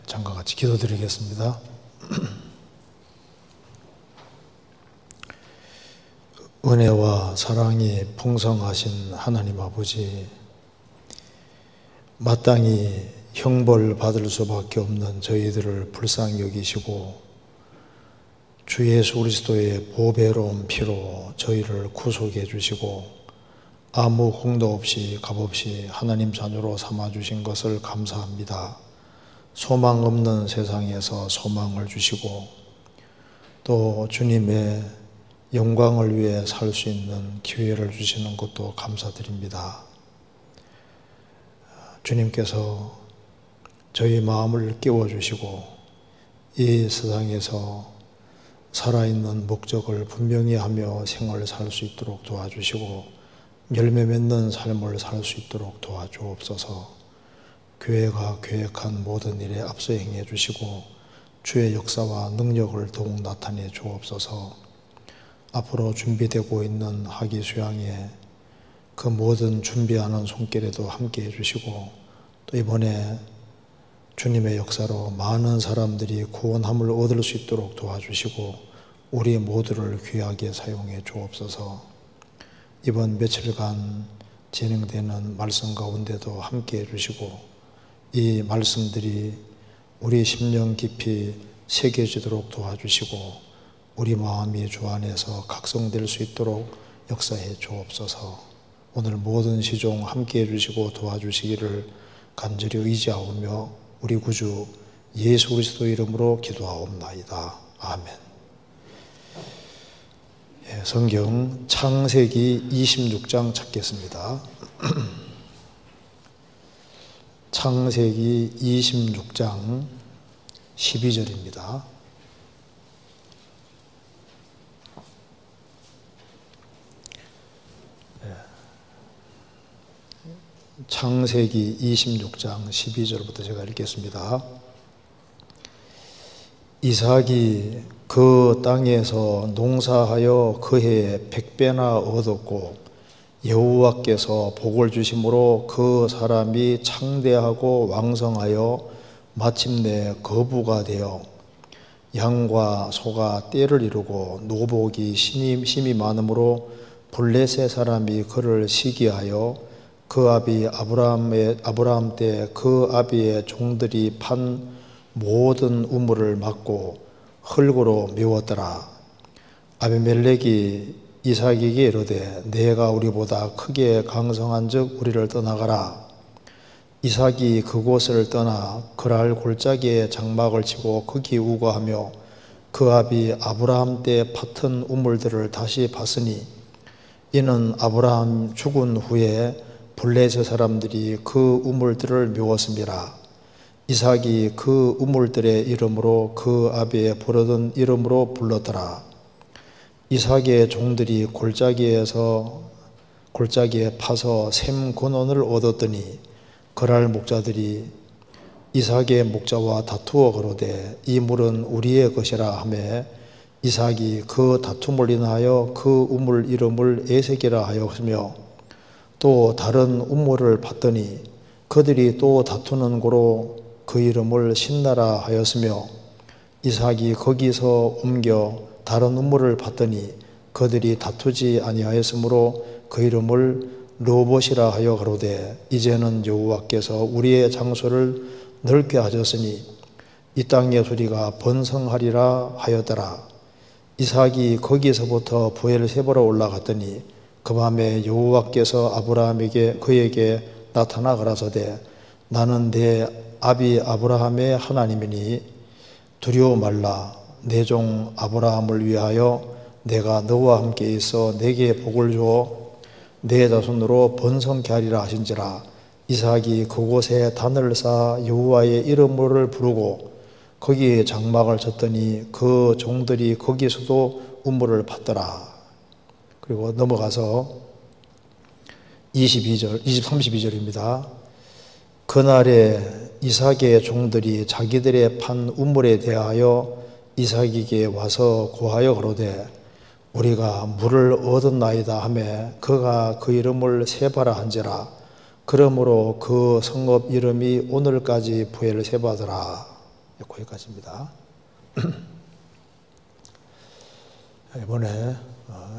잠깐 같이 기도드리겠습니다. 은혜와 사랑이 풍성하신 하나님 아버지, 마땅히 형벌 받을 수밖에 없는 저희들을 불쌍히 여기시고 주 예수 그리스도의 보배로운 피로 저희를 구속해 주시고 아무 공도 없이 값없이 하나님 자녀로 삼아주신 것을 감사합니다. 소망 없는 세상에서 소망을 주시고 또 주님의 영광을 위해 살 수 있는 기회를 주시는 것도 감사드립니다. 주님께서 저희 마음을 깨워주시고 이 세상에서 살아있는 목적을 분명히 하며 생활을 살 수 있도록 도와주시고 열매 맺는 삶을 살 수 있도록 도와주옵소서. 교회가 계획한 모든 일에 앞서 행해 주시고 주의 역사와 능력을 더욱 나타내 주옵소서. 앞으로 준비되고 있는 학위 수양에 그 모든 준비하는 손길에도 함께 해주시고 또 이번에 주님의 역사로 많은 사람들이 구원함을 얻을 수 있도록 도와주시고 우리 모두를 귀하게 사용해 주옵소서. 이번 며칠간 진행되는 말씀 가운데도 함께 해주시고 이 말씀들이 우리 심령 깊이 새겨지도록 도와주시고 우리 마음이 주 안에서 각성될 수 있도록 역사해 주옵소서. 오늘 모든 시종 함께 해주시고 도와주시기를 간절히 의지하오며 우리 구주 예수 그리스도 이름으로 기도하옵나이다. 아멘. 성경 창세기 26장 찾겠습니다. 창세기 26장 12절입니다. 창세기 26장 12절부터 제가 읽겠습니다. 이삭이 그 땅에서 농사하여 그 해에 100배나 얻었고 여호와께서 복을 주심으로 그 사람이 창대하고 왕성하여 마침내 거부가 되어 양과 소가 떼를 이루고 노복이 심히 많으므로 블레셋 사람이 그를 시기하여 그 아비 아브라함 때 그 아비의 종들이 판 모든 우물을 막고 흙으로 메웠더라. 아비멜렉이 이삭에게 이르되 내가 우리보다 크게 강성한즉 우리를 떠나가라. 이삭이 그곳을 떠나 그랄 골짜기에 장막을 치고 거기 우거하며 그 아비 아브라함 때 팠던 우물들을 다시 팠으니 이는 아브라함 죽은 후에 블레셋 사람들이 그 우물들을 메웠습니다. 이삭이 그 우물들의 이름으로 그 아비의 부르던 이름으로 불렀더라. 이삭의 종들이 골짜기에 파서 샘 근원을 얻었더니 그랄 목자들이 이삭의 목자와 다투어 가로되 이 물은 우리의 것이라 하매 이삭이 그 다툼을 인하여 그 우물 이름을 에색이라 하였으며 또 다른 우물을 팠더니 그들이 또 다투는 고로 그 이름을 신나라 하였으며 이삭이 거기서 옮겨 다른 우물을 팠더니 그들이 다투지 아니하였으므로 그 이름을 르봇이라 하여 가로되 이제는 여호와께서 우리의 장소를 넓게 하셨으니 이 땅의 소리가 번성하리라 하였더라. 이삭이 거기서부터 브엘세바로 올라갔더니 그 밤에 여호와께서 아브라함에게 그에게 나타나 가라사대 나는 내 아비 아브라함의 하나님이니 두려워 말라. 내 종 아브라함을 위하여 내가 너와 함께 있어 내게 복을 주어 내 자손으로 번성케 하리라 하신지라. 이삭이 그곳에 단을 쌓아 여호와의 이름을 부르고 거기에 장막을 쳤더니 그 종들이 거기서도 우물을 팠더라. 그리고 넘어가서 32절입니다. 그날에 이삭의 종들이 자기들의 판 우물에 대하여 이삭에게 와서 고하여 가로되 우리가 물을 얻었나이다 하매 그가 그 이름을 세바라 한지라. 그러므로 그 성읍 이름이 오늘까지 브엘세바더라. 거기까지입니다. 이번에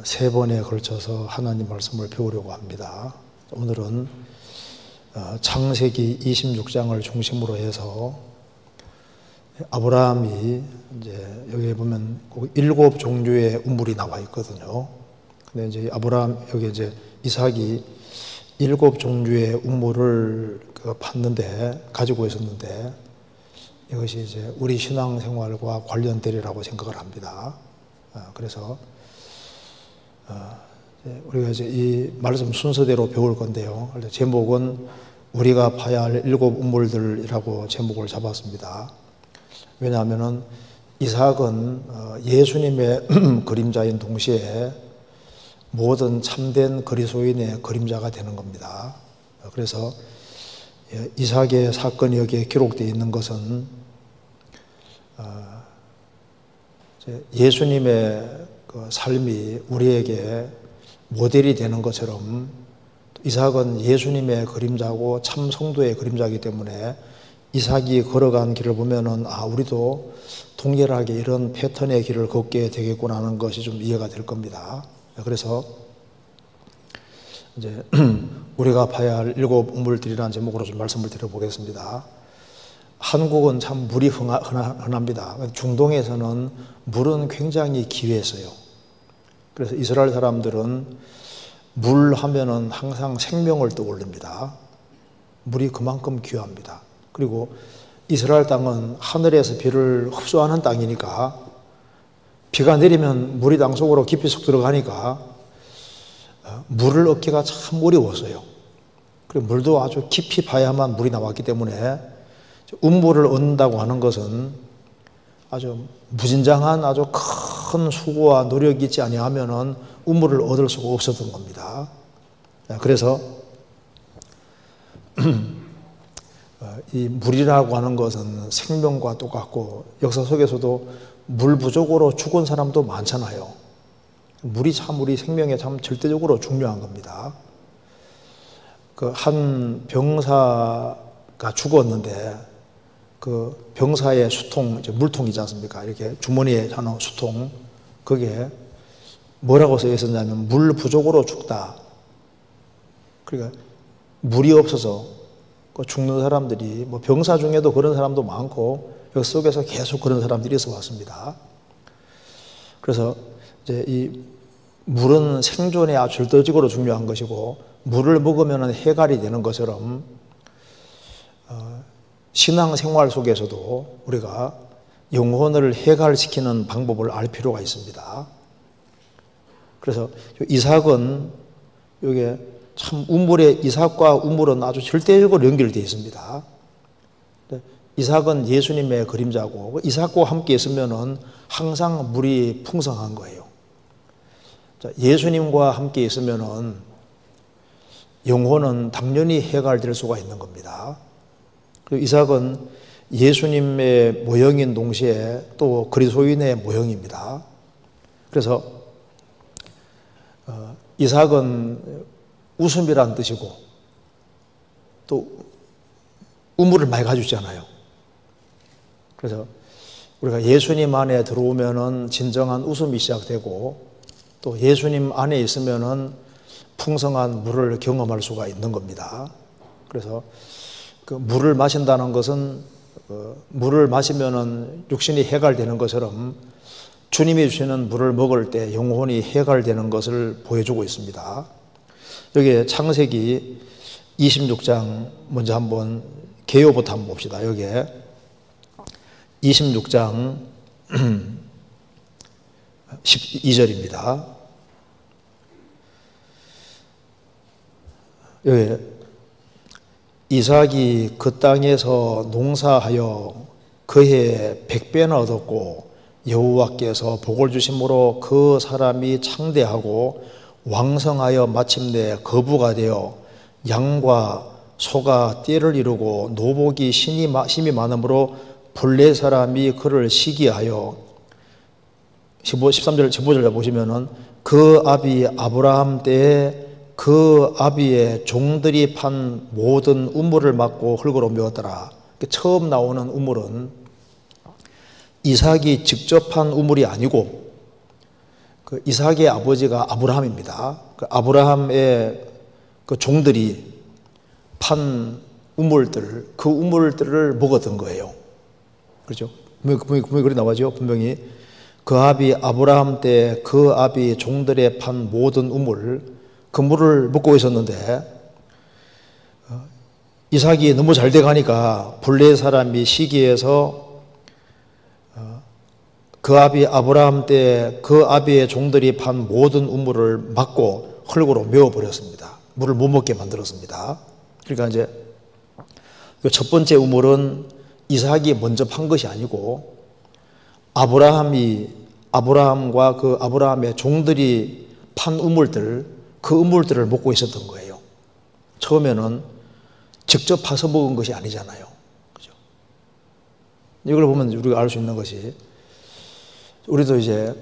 3번에 걸쳐서 하나님 말씀을 배우려고 합니다. 오늘은 창세기 26장을 중심으로 해서 아브라함이 이제 여기 보면 7 종류의 우물이 나와 있거든요. 근데 이제 아브라함 여기 이제 이삭이 7 종류의 우물을 팠는데 가지고 있었는데 이것이 이제 우리 신앙생활과 관련되리라고 생각을 합니다. 그래서 우리가 이제 이 말씀 순서대로 배울 건데요. 제목은 우리가 파야 할 7 우물들이라고 제목을 잡았습니다. 왜냐하면은 이삭은 예수님의 그림자인 동시에 모든 참된 그리스도인의 그림자가 되는 겁니다. 그래서 이삭의 사건이 여기에 기록되어 있는 것은 예수님의 그 삶이 우리에게 모델이 되는 것처럼 이삭은 예수님의 그림자고 참 성도의 그림자이기 때문에 이삭이 걸어간 길을 보면은 우리도 동일하게 이런 패턴의 길을 걷게 되겠구나 하는 것이 좀 이해가 될 겁니다. 그래서 이제 우리가 봐야 할 7 우물들이라는 제목으로 좀 말씀을 드려보겠습니다. 한국은 참 물이 흔합니다. 중동에서는 물은 굉장히 귀했어요. 그래서 이스라엘 사람들은 물 하면은 항상 생명을 떠올립니다. 물이 그만큼 귀합니다. 그리고 이스라엘 땅은 하늘에서 비를 흡수하는 땅이니까 비가 내리면 물이 땅 속으로 깊이 쏙 들어가니까 물을 얻기가 참 어려웠어요. 그리고 물도 아주 깊이 봐야만 물이 나왔기 때문에 우물을 얻는다고 하는 것은 아주 무진장한 아주 큰 수고와 노력이 있지 아니하면은 우물을 얻을 수가 없었던 겁니다. 그래서 이 물이라고 하는 것은 생명과 똑같고 역사 속에서도 물 부족으로 죽은 사람도 많잖아요. 물이 참 우리 생명에 참 절대적으로 중요한 겁니다. 그 한 병사가 죽었는데 그 병사의 수통, 물통이지 않습니까? 이렇게 주머니에 하는 수통, 거기에 뭐라고 써 있었냐면 물 부족으로 죽다. 그러니까 물이 없어서 죽는 사람들이 뭐 병사 중에도 그런 사람도 많고 여기 속에서 계속 그런 사람들이 있어 왔습니다. 그래서 이제 이 물은 생존에 아주 절대적으로 중요한 것이고 물을 먹으면 해갈이 되는 것처럼 신앙생활 속에서도 우리가 영혼을 해갈시키는 방법을 알 필요가 있습니다. 그래서 이삭은 이게 참 이삭과 우물은 아주 절대적으로 연결되어 있습니다. 이삭은 예수님의 그림자고 이삭과 함께 있으면은 항상 물이 풍성한 거예요. 예수님과 함께 있으면은 영혼은 당연히 해갈될 수가 있는 겁니다. 그리고 이삭은 예수님의 모형인 동시에 또 그리스도인의 모형입니다. 그래서 이삭은 웃음이란 뜻이고 또 우물을 많이 가지고 있잖아요. 그래서 우리가 예수님 안에 들어오면은 진정한 웃음이 시작되고 또 예수님 안에 있으면은 풍성한 물을 경험할 수가 있는 겁니다. 그래서 그 물을 마신다는 것은 물을 마시면은 육신이 해갈되는 것처럼 주님이 주시는 물을 먹을 때 영혼이 해갈되는 것을 보여주고 있습니다. 여기 창세기 26장 먼저 한번 개요부터 한번 봅시다. 여기에 26장 12절입니다. 여기 이삭이 그 땅에서 농사하여 그해 100배나 얻었고 여호와께서 복을 주심으로 그 사람이 창대하고 왕성하여 마침내 거부가 되어 양과 소가 떼를 이루고 노복이 심이 많으므로 블레 사람이 그를 시기하여 13절 15절 보시면은 그 아비 아브라함 때에 그 아비의 종들이 판 모든 우물을 막고 흙으로 메웠더라. 처음 나오는 우물은 이삭이 직접 한 우물이 아니고 그 이삭의 아버지가 아브라함입니다. 그 아브라함의 그 종들이 판 우물들, 그 우물들을 먹었던 거예요. 그렇죠? 분명히 그리 나와죠. 분명히 그 아비 아브라함 때 그 아비 종들의 판 모든 우물, 그 물을 먹고 있었는데 이삭이 너무 잘 돼가니까 블레 사람이 시기해서 그 아비 아브라함 때 그 아비의 종들이 판 모든 우물을 막고 흙으로 메워버렸습니다. 물을 못 먹게 만들었습니다. 그러니까 이제 첫 번째 우물은 이삭이 먼저 판 것이 아니고 아브라함과 그 아브라함의 종들이 판 우물들, 그 우물들을 먹고 있었던 거예요. 처음에는 직접 파서 먹은 것이 아니잖아요. 그죠? 이걸 보면 우리가 알 수 있는 것이, 우리도 이제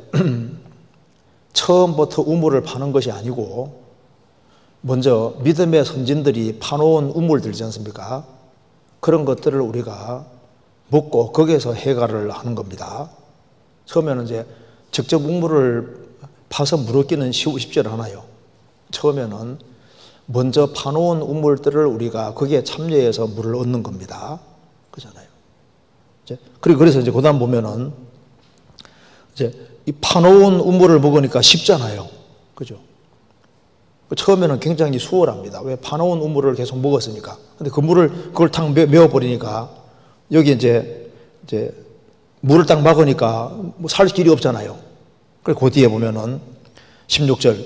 처음부터 우물을 파는 것이 아니고 먼저 믿음의 선진들이 파놓은 우물들이지 않습니까? 그런 것들을 우리가 먹고 거기에서 해갈을 하는 겁니다. 처음에는 이제 직접 우물을 파서 물었기는 쉽지 않아요. 처음에는 먼저 파놓은 우물들을 우리가 거기에 참여해서 물을 얻는 겁니다. 그렇잖아요. 그래서 이제 그다음 보면은 이제 이 파놓은 우물을 먹으니까 쉽잖아요. 그죠? 처음에는 굉장히 수월합니다. 왜? 파놓은 우물을 계속 먹었으니까. 근데 그 물을, 그걸 딱 메워버리니까 여기 이제 물을 딱 막으니까 뭐 살 길이 없잖아요. 그래서 그 뒤에 보면은 16절,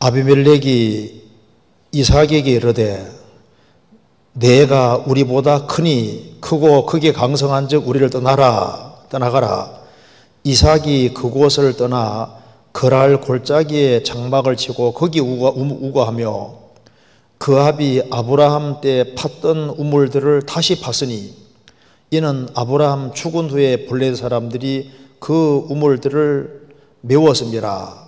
아비멜렉이 이삭에게 이르되 내가 우리보다 크고 크게 강성한 즉 우리를 떠나가라. 이삭이 그곳을 떠나 그랄 골짜기에 장막을 치고 거기 우거하며 그 아비 아브라함 때 팠던 우물들을 다시 팠으니 이는 아브라함 죽은 후에 블레 사람들이 그 우물들을 메웠습니다.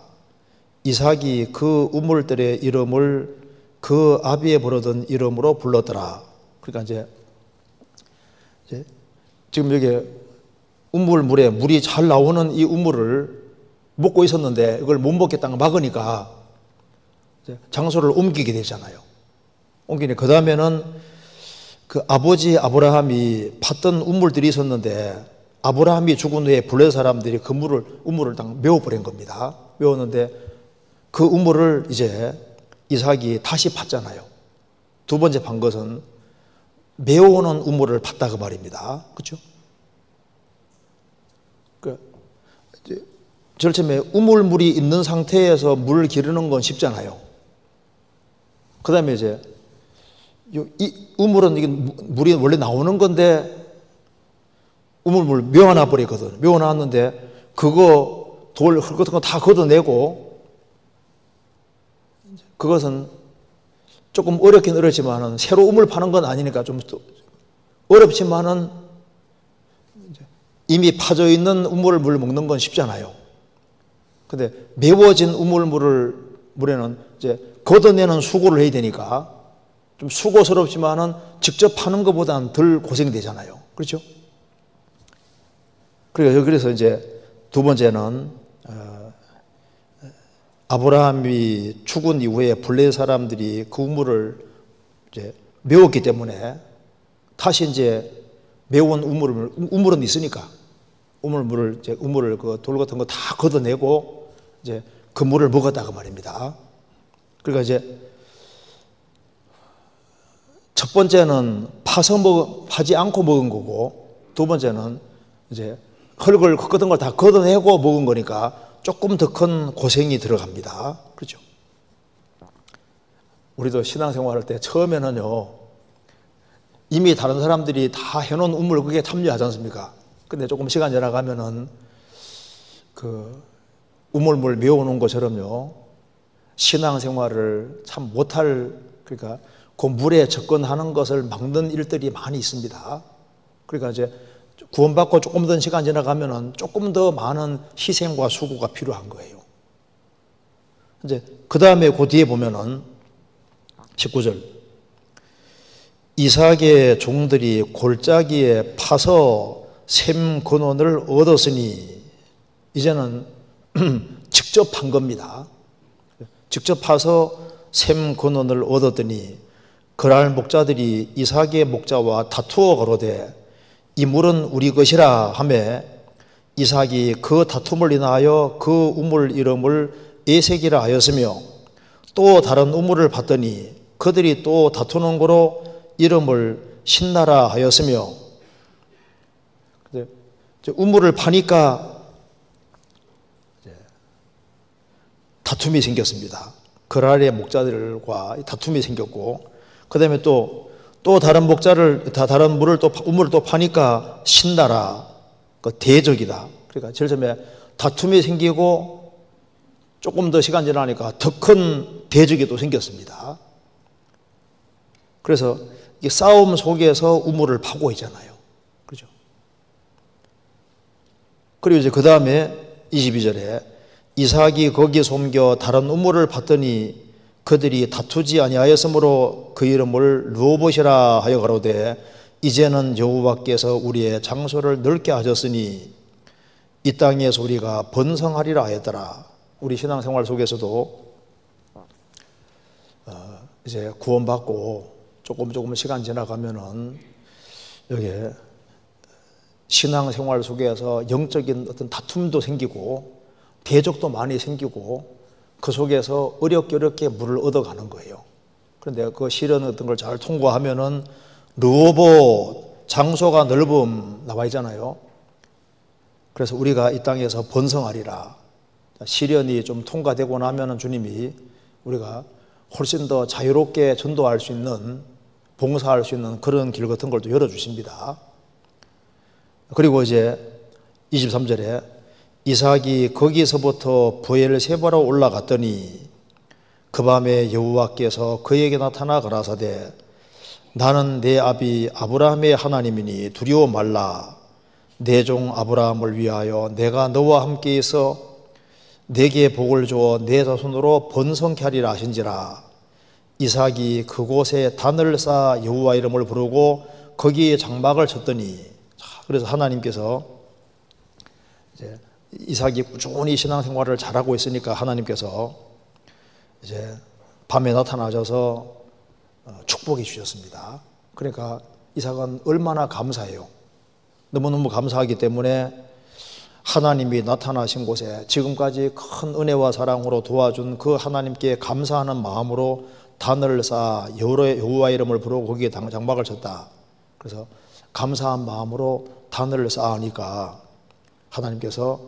이삭이 그 우물들의 이름을 그 아비에 부르던 이름으로 불렀더라. 그러니까 이제 지금 여기 우물물에 물이 잘 나오는 이 우물을 먹고 있었는데 이걸 못 먹겠다고 막으니까 장소를 옮기게 되잖아요. 옮기니 그 다음에는 그 아버지 아브라함이 팠던 우물들이 있었는데 아브라함이 죽은 후에 블레 사람들이 그 우물을 딱 메워버린 겁니다. 메웠는데 그 우물을 이제 이삭이 다시 팠잖아요. 두 번째 판 것은 메워오는 우물을 팠다 그 말입니다. 그렇죠? 제일 처음에 우물물이 있는 상태에서 물을 기르는 건 쉽잖아요. 그 다음에 이제 이 우물은 이게 물이 원래 나오는 건데 우물물 메워놔 버리거든. 메워놨는데 그거 돌, 흙 같은 거 다 걷어내고 그것은 조금 어렵긴 어렵지만은 새로 우물 파는 건 아니니까 좀 어렵지만은 이미 파져 있는 우물물을 먹는 건 쉽잖아요. 근데 메워진 우물물에는 이제 걷어내는 수고를 해야 되니까 좀 수고스럽지만은 직접 파는 것보다는 덜 고생이 되잖아요. 그렇죠? 그래서 이제 두 번째는 아브라함이 죽은 이후에 블레 사람들이 그 우물을 이제 메웠기 때문에 다시 이제 메운 우물은 있으니까 우물을 그 돌 같은 거 다 걷어내고 이제 그 물을 먹었다고 말입니다. 그러니까 이제 첫 번째는 파지 않고 먹은 거고 두 번째는 이제 흙 같은 걸 다 걷어내고 먹은 거니까 조금 더 큰 고생이 들어갑니다. 그렇죠? 우리도 신앙생활 할 때 처음에는요, 이미 다른 사람들이 다 해놓은 우물 그게 참여하지 않습니까? 근데 조금 시간 지나가면은 그 우물물 메워놓은 것처럼요, 신앙생활을 참 그러니까 그 물에 접근하는 것을 막는 일들이 많이 있습니다. 그러니까 이제 구원받고 조금 더 시간 지나가면은 조금 더 많은 희생과 수고가 필요한 거예요. 이제 그 다음에 그 뒤에 보면은 19절, 이삭의 종들이 골짜기에 파서 샘 근원을 얻었으니 이제는 직접 판 겁니다. 직접 파서 샘 근원을 얻었더니 그랄 목자들이 이삭의 목자와 다투어 가로되 이 물은 우리 것이라 하매 이삭이 그 다툼을 인하여 그 우물 이름을 에색이라 하였으며 또 다른 우물을 봤더니 그들이 또 다투는 거로 이름을 신나라 하였으며 우물을 파니까 다툼이 생겼습니다. 그랄의 목자들과 다툼이 생겼고 그 다음에 또 다른 물을 우물을 또 파니까 신나라, 그 대적이다. 그러니까 제일 처음에 다툼이 생기고 조금 더 시간 지나니까 더 큰 대적이 또 생겼습니다. 그래서 이 싸움 속에서 우물을 파고 있잖아요. 그렇죠? 그리고 이제 그 다음에 22절에 이삭이 거기 숨겨 다른 우물을 봤더니 그들이 다투지 아니하였으므로 그 이름을 르호봇이라 하여 가로되 이제는 여호와께서 우리의 장소를 넓게 하셨으니 이 땅의 소리가 번성하리라 하였더라. 우리 신앙생활 속에서도 이제 구원받고 조금 시간 지나가면은 여기에 신앙생활 속에서 영적인 어떤 다툼도 생기고 대적도 많이 생기고 그 속에서 어렵게 물을 얻어가는 거예요. 그런데 그 시련 어떤 걸 잘 통과하면은 르호봇, 장소가 넓음 나와 있잖아요. 그래서 우리가 이 땅에서 번성하리라. 시련이 좀 통과되고 나면은 주님이 우리가 훨씬 더 자유롭게 전도할 수 있는, 봉사할 수 있는 그런 길 같은 걸 또 열어주십니다. 그리고 이제 23절에 이삭이 거기서부터 브엘세바로 올라갔더니 그 밤에 여호와께서 그에게 나타나 가라사대 나는 내 아비 아브라함의 하나님이니 두려워 말라. 내 종 아브라함을 위하여 내가 너와 함께 있어 내게 복을 주어 내 자손으로 번성케 하리라 하신지라. 이삭이 그곳에 단을 쌓아 여호와 이름을 부르고 거기에 장막을 쳤더니, 그래서 하나님께서 이제 이삭이 꾸준히 신앙생활을 잘하고 있으니까 하나님께서 이제 밤에 나타나셔서 축복해 주셨습니다. 그러니까 이삭은 얼마나 감사해요. 너무너무 감사하기 때문에 하나님이 나타나신 곳에 지금까지 큰 은혜와 사랑으로 도와준 그 하나님께 감사하는 마음으로 단을 쌓아 여호와 이름을 부르고 거기에 장막을 쳤다. 그래서 감사한 마음으로 단을 쌓으니까 하나님께서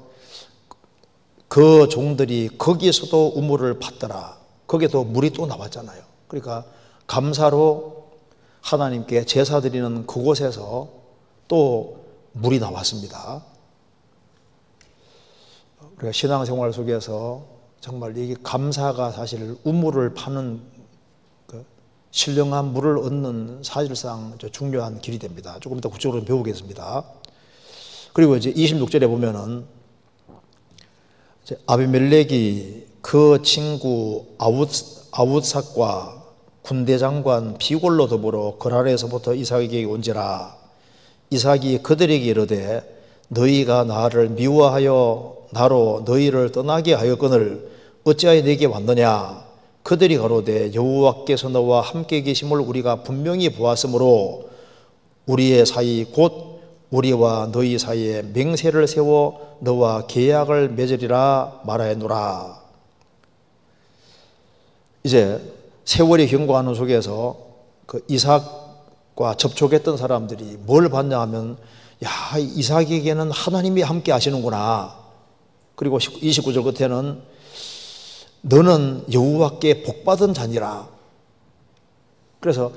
그 종들이 거기에서도 우물을 팠더라. 거기에도 물이 또 나왔잖아요. 그러니까 감사로 하나님께 제사 드리는 그곳에서 또 물이 나왔습니다. 우리가 신앙생활 속에서 정말 이게 감사가 사실 우물을 파는 신령한 물을 얻는 사실상 중요한 길이 됩니다. 조금 더 구체적으로 배우겠습니다. 그리고 이제 26절에 보면은 아비멜렉이 그 친구 아웃삭과 군대 장관 비골로 더불어 그랄에서부터 이삭에게 온지라. 이삭이 그들에게 이르되 너희가 나를 미워하여 나로 너희를 떠나게 하였거늘 어찌하여 내게 왔느냐. 그들이 가로되 여호와께서 너와 함께 계심을 우리가 분명히 보았으므로 우리의 사이 곧 우리와 너희 사이에 맹세를 세워 너와 계약을 맺으리라 말하였노라. 이제 세월이 경과하는 속에서 그 이삭과 접촉했던 사람들이 뭘 봤냐 하면, 야, 이삭에게는 하나님이 함께 하시는구나. 그리고 29절 끝에는 너는 여호와께 복받은 자니라. 그래서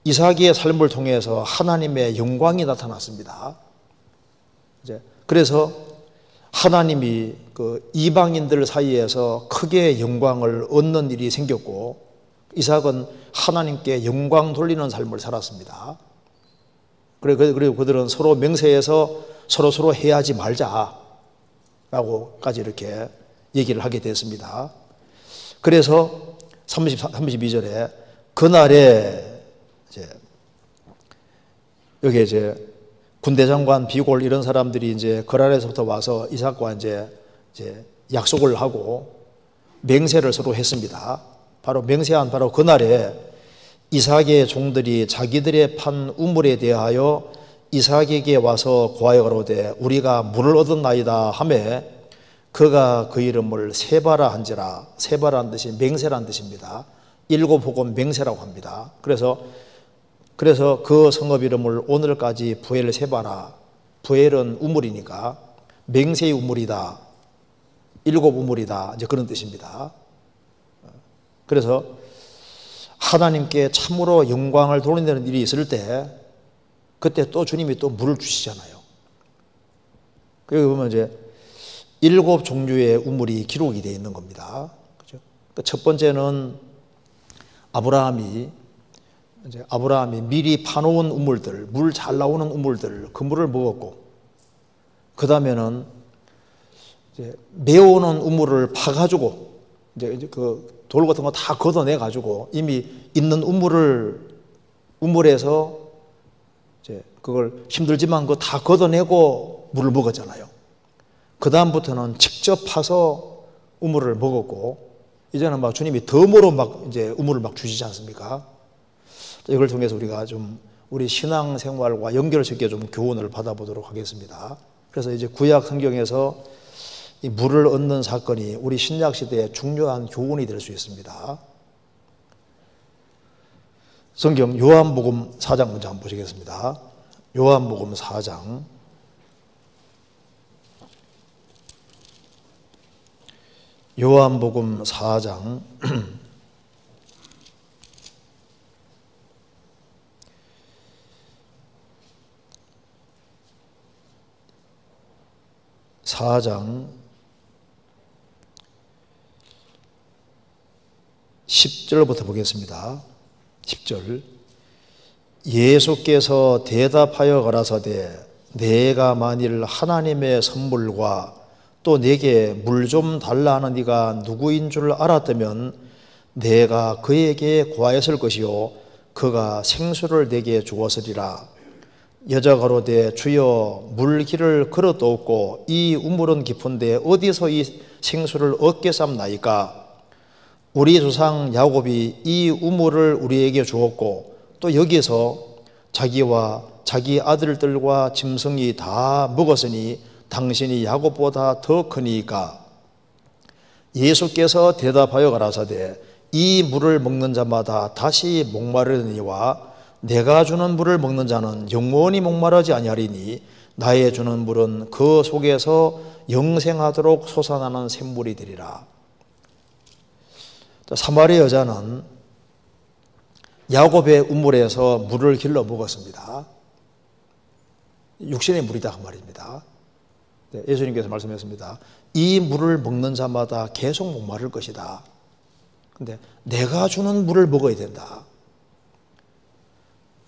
이삭의 삶을 통해서 하나님의 영광이 나타났습니다. 이제 그래서 하나님이 그 이방인들 사이에서 크게 영광을 얻는 일이 생겼고, 이삭은 하나님께 영광 돌리는 삶을 살았습니다. 그리고 그들은 서로 맹세해서 서로 해하지 말자라고까지 이렇게 얘기를 하게 됐습니다. 그래서 32절에 그날에 여기 이제 군대 장관, 비골 이런 사람들이 이제 거란에서부터 와서 이삭과 이제 약속을 하고 맹세를 서로 했습니다. 바로 맹세한 바로 그날에 이삭의 종들이 자기들의 판 우물에 대하여 이삭에게 와서 고하여 가로되 우리가 물을 얻었나이다 하매 그가 그 이름을 세바라 한지라. 세바라는 뜻이 맹세라는 뜻입니다. 일곱 혹은 맹세라고 합니다. 그래서 그 성읍 이름을 오늘까지 부엘 세바라, 부엘은 우물이니까 맹세의 우물이다, 일곱 우물이다, 이제 그런 뜻입니다. 그래서 하나님께 참으로 영광을 돌리는 일이 있을 때 그때 또 주님이 또 물을 주시잖아요. 여기 보면 이제 일곱 종류의 우물이 기록이 되어 있는 겁니다. 그죠? 첫 번째는 아브라함이 미리 파놓은 우물들, 물 잘 나오는 우물들, 그 물을 먹었고, 그 다음에는 이제 메어오는 우물을 파가지고 이제 그 돌 같은 거 다 걷어내 가지고 이미 있는 우물에서 이제 그걸 힘들지만 그거 다 걷어내고 물을 먹었잖아요. 그 다음부터는 직접 파서 우물을 먹었고, 이제는 막 주님이 덤으로 막 이제 우물을 막 주시지 않습니까? 이걸 통해서 우리가 좀 우리 신앙생활과 연결시켜 좀 교훈을 받아보도록 하겠습니다. 그래서 이제 구약 성경에서 이 물을 얻는 사건이 우리 신약 시대에 중요한 교훈이 될 수 있습니다. 성경 요한복음 4장 먼저 한번 보시겠습니다. 요한복음 4장. 요한복음 4장 10절부터 보겠습니다. 10절. 예수께서 대답하여 가라사대 내가 만일 하나님의 선물과 또 내게 물 좀 달라 하는 네가 누구인 줄 알았다면 내가 그에게 구하였을 것이요 그가 생수를 내게 주었으리라. 여자가 가로되 주여 물길을 걸어도옵고 이 우물은 깊은데 어디서 이 생수를 얻겠삼나이까. 우리 조상 야곱이 이 우물을 우리에게 주었고 또 여기서 자기와 자기 아들들과 짐승이 다 먹었으니 당신이 야곱보다 더 크니까. 예수께서 대답하여 가라사대 이 물을 먹는 자마다 다시 목마르니와 내가 주는 물을 먹는 자는 영원히 목마르지 아니하리니 나의 주는 물은 그 속에서 영생하도록 솟아나는 샘물이 되리라. 사마리아 여자는 야곱의 우물에서 물을 길러 먹었습니다. 육신의 물이다 그 말입니다. 예수님께서 말씀하셨습니다. 이 물을 먹는 자마다 계속 목마를 것이다. 근데 내가 주는 물을 먹어야 된다.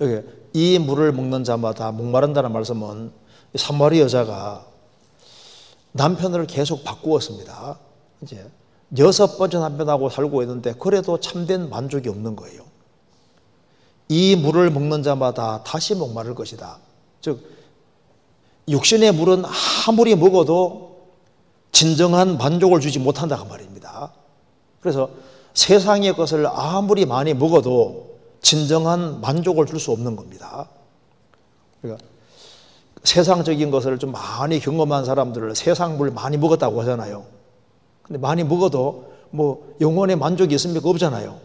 여기 이 물을 먹는 자마다 목마른다는 말씀은 사마리아 여자가 남편을 계속 바꾸었습니다. 이제 6번째 남편하고 살고 있는데 그래도 참된 만족이 없는 거예요. 이 물을 먹는 자마다 다시 목마를 것이다. 즉 육신의 물은 아무리 먹어도 진정한 만족을 주지 못한다 그 말입니다. 그래서 세상의 것을 아무리 많이 먹어도 진정한 만족을 줄 수 없는 겁니다. 그러니까 세상적인 것을 좀 많이 경험한 사람들을 세상 물 많이 먹었다고 하잖아요. 근데 많이 먹어도 뭐 영혼의 만족이 있습니까? 없잖아요.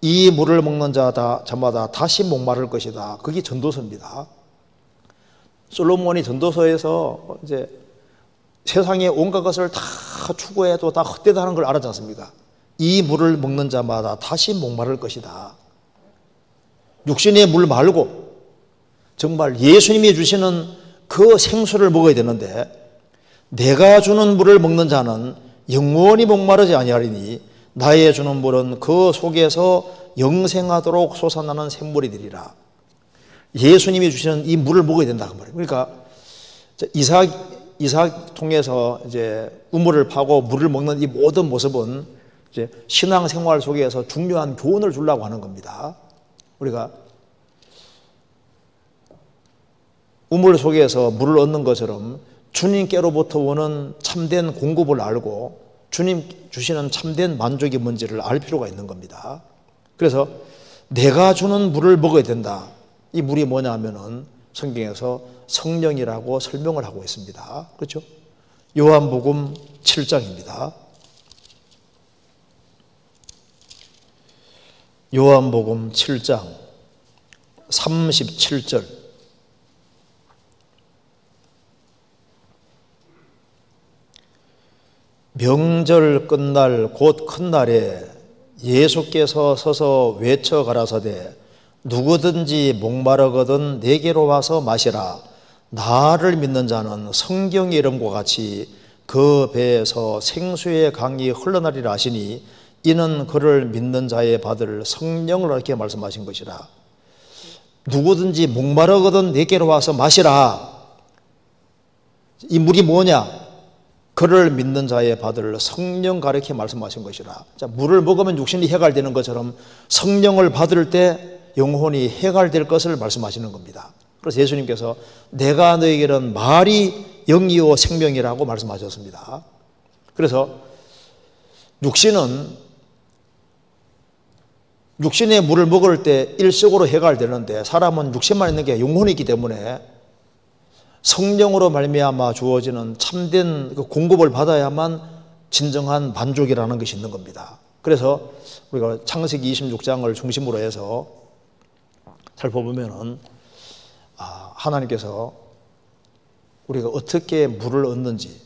이 물을 먹는 자마다 다시 목마를 것이다. 그게 전도서입니다. 솔로몬이 전도서에서 이제 세상의 온갖 것을 다 추구해도 다 헛되다는 걸 알았지 않습니까? 이 물을 먹는 자마다 다시 목마를 것이다. 육신의 물 말고 정말 예수님이 주시는 그 생수를 먹어야 되는데 내가 주는 물을 먹는 자는 영원히 목마르지 아니하리니 나의 주는 물은 그 속에서 영생하도록 솟아나는 샘물이 되리라. 예수님이 주시는 이 물을 먹어야 된다 그 말이에요. 그러니까 이삭 통해서 이제 우물을 파고 물을 먹는 이 모든 모습은 이제 신앙생활 속에서 중요한 교훈을 주려고 하는 겁니다. 우리가 우물 속에서 물을 얻는 것처럼 주님께로부터 오는 참된 공급을 알고 주님 주시는 참된 만족이 뭔지를 알 필요가 있는 겁니다. 그래서 내가 주는 물을 먹어야 된다. 이 물이 뭐냐 하면은 성경에서 성령이라고 설명을 하고 있습니다. 그렇죠? 요한복음 7장입니다. 요한복음 7장 37절. 명절 끝날 곧 큰 날에 예수께서 서서 외쳐 가라사대 누구든지 목마르거든 내게로 와서 마시라. 나를 믿는 자는 성경의 이름과 같이 그 배에서 생수의 강이 흘러나리라 하시니 이는 그를 믿는 자의 받을 성령을 이렇게 말씀하신 것이라. 누구든지 목마르거든 내게로 와서 마시라. 이 물이 뭐냐? 그를 믿는 자의 받을 성령 가르쳐 말씀하신 것이라. 자, 물을 먹으면 육신이 해갈되는 것처럼 성령을 받을 때 영혼이 해갈될 것을 말씀하시는 겁니다. 그래서 예수님께서 내가 너에게는 말이 영이요 생명이라고 말씀하셨습니다. 그래서 육신의 물을 먹을 때 일식으로 해갈되는데 사람은 육신만 있는 게 영혼이 있기 때문에 성령으로 말미암아 주어지는 참된 그 공급을 받아야만 진정한 만족이라는 것이 있는 겁니다. 그래서 우리가 창세기 26장을 중심으로 해서 살펴보면은 하나님께서 우리가 어떻게 물을 얻는지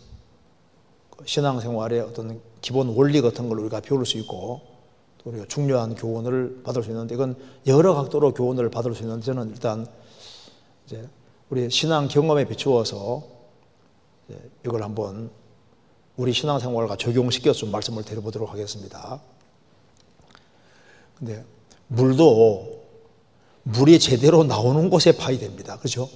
신앙생활의 어떤 기본 원리 같은 걸 우리가 배울 수 있고 또 우리가 중요한 교훈을 받을 수 있는데 이건 여러 각도로 교훈을 받을 수 있는데 저는 일단 이제 우리 신앙 경험에 비추어서 이걸 한번 우리 신앙생활과 적용시켜서 좀 말씀을 드려보도록 하겠습니다. 근데 물이 제대로 나오는 곳에 파야 됩니다. 그렇죠?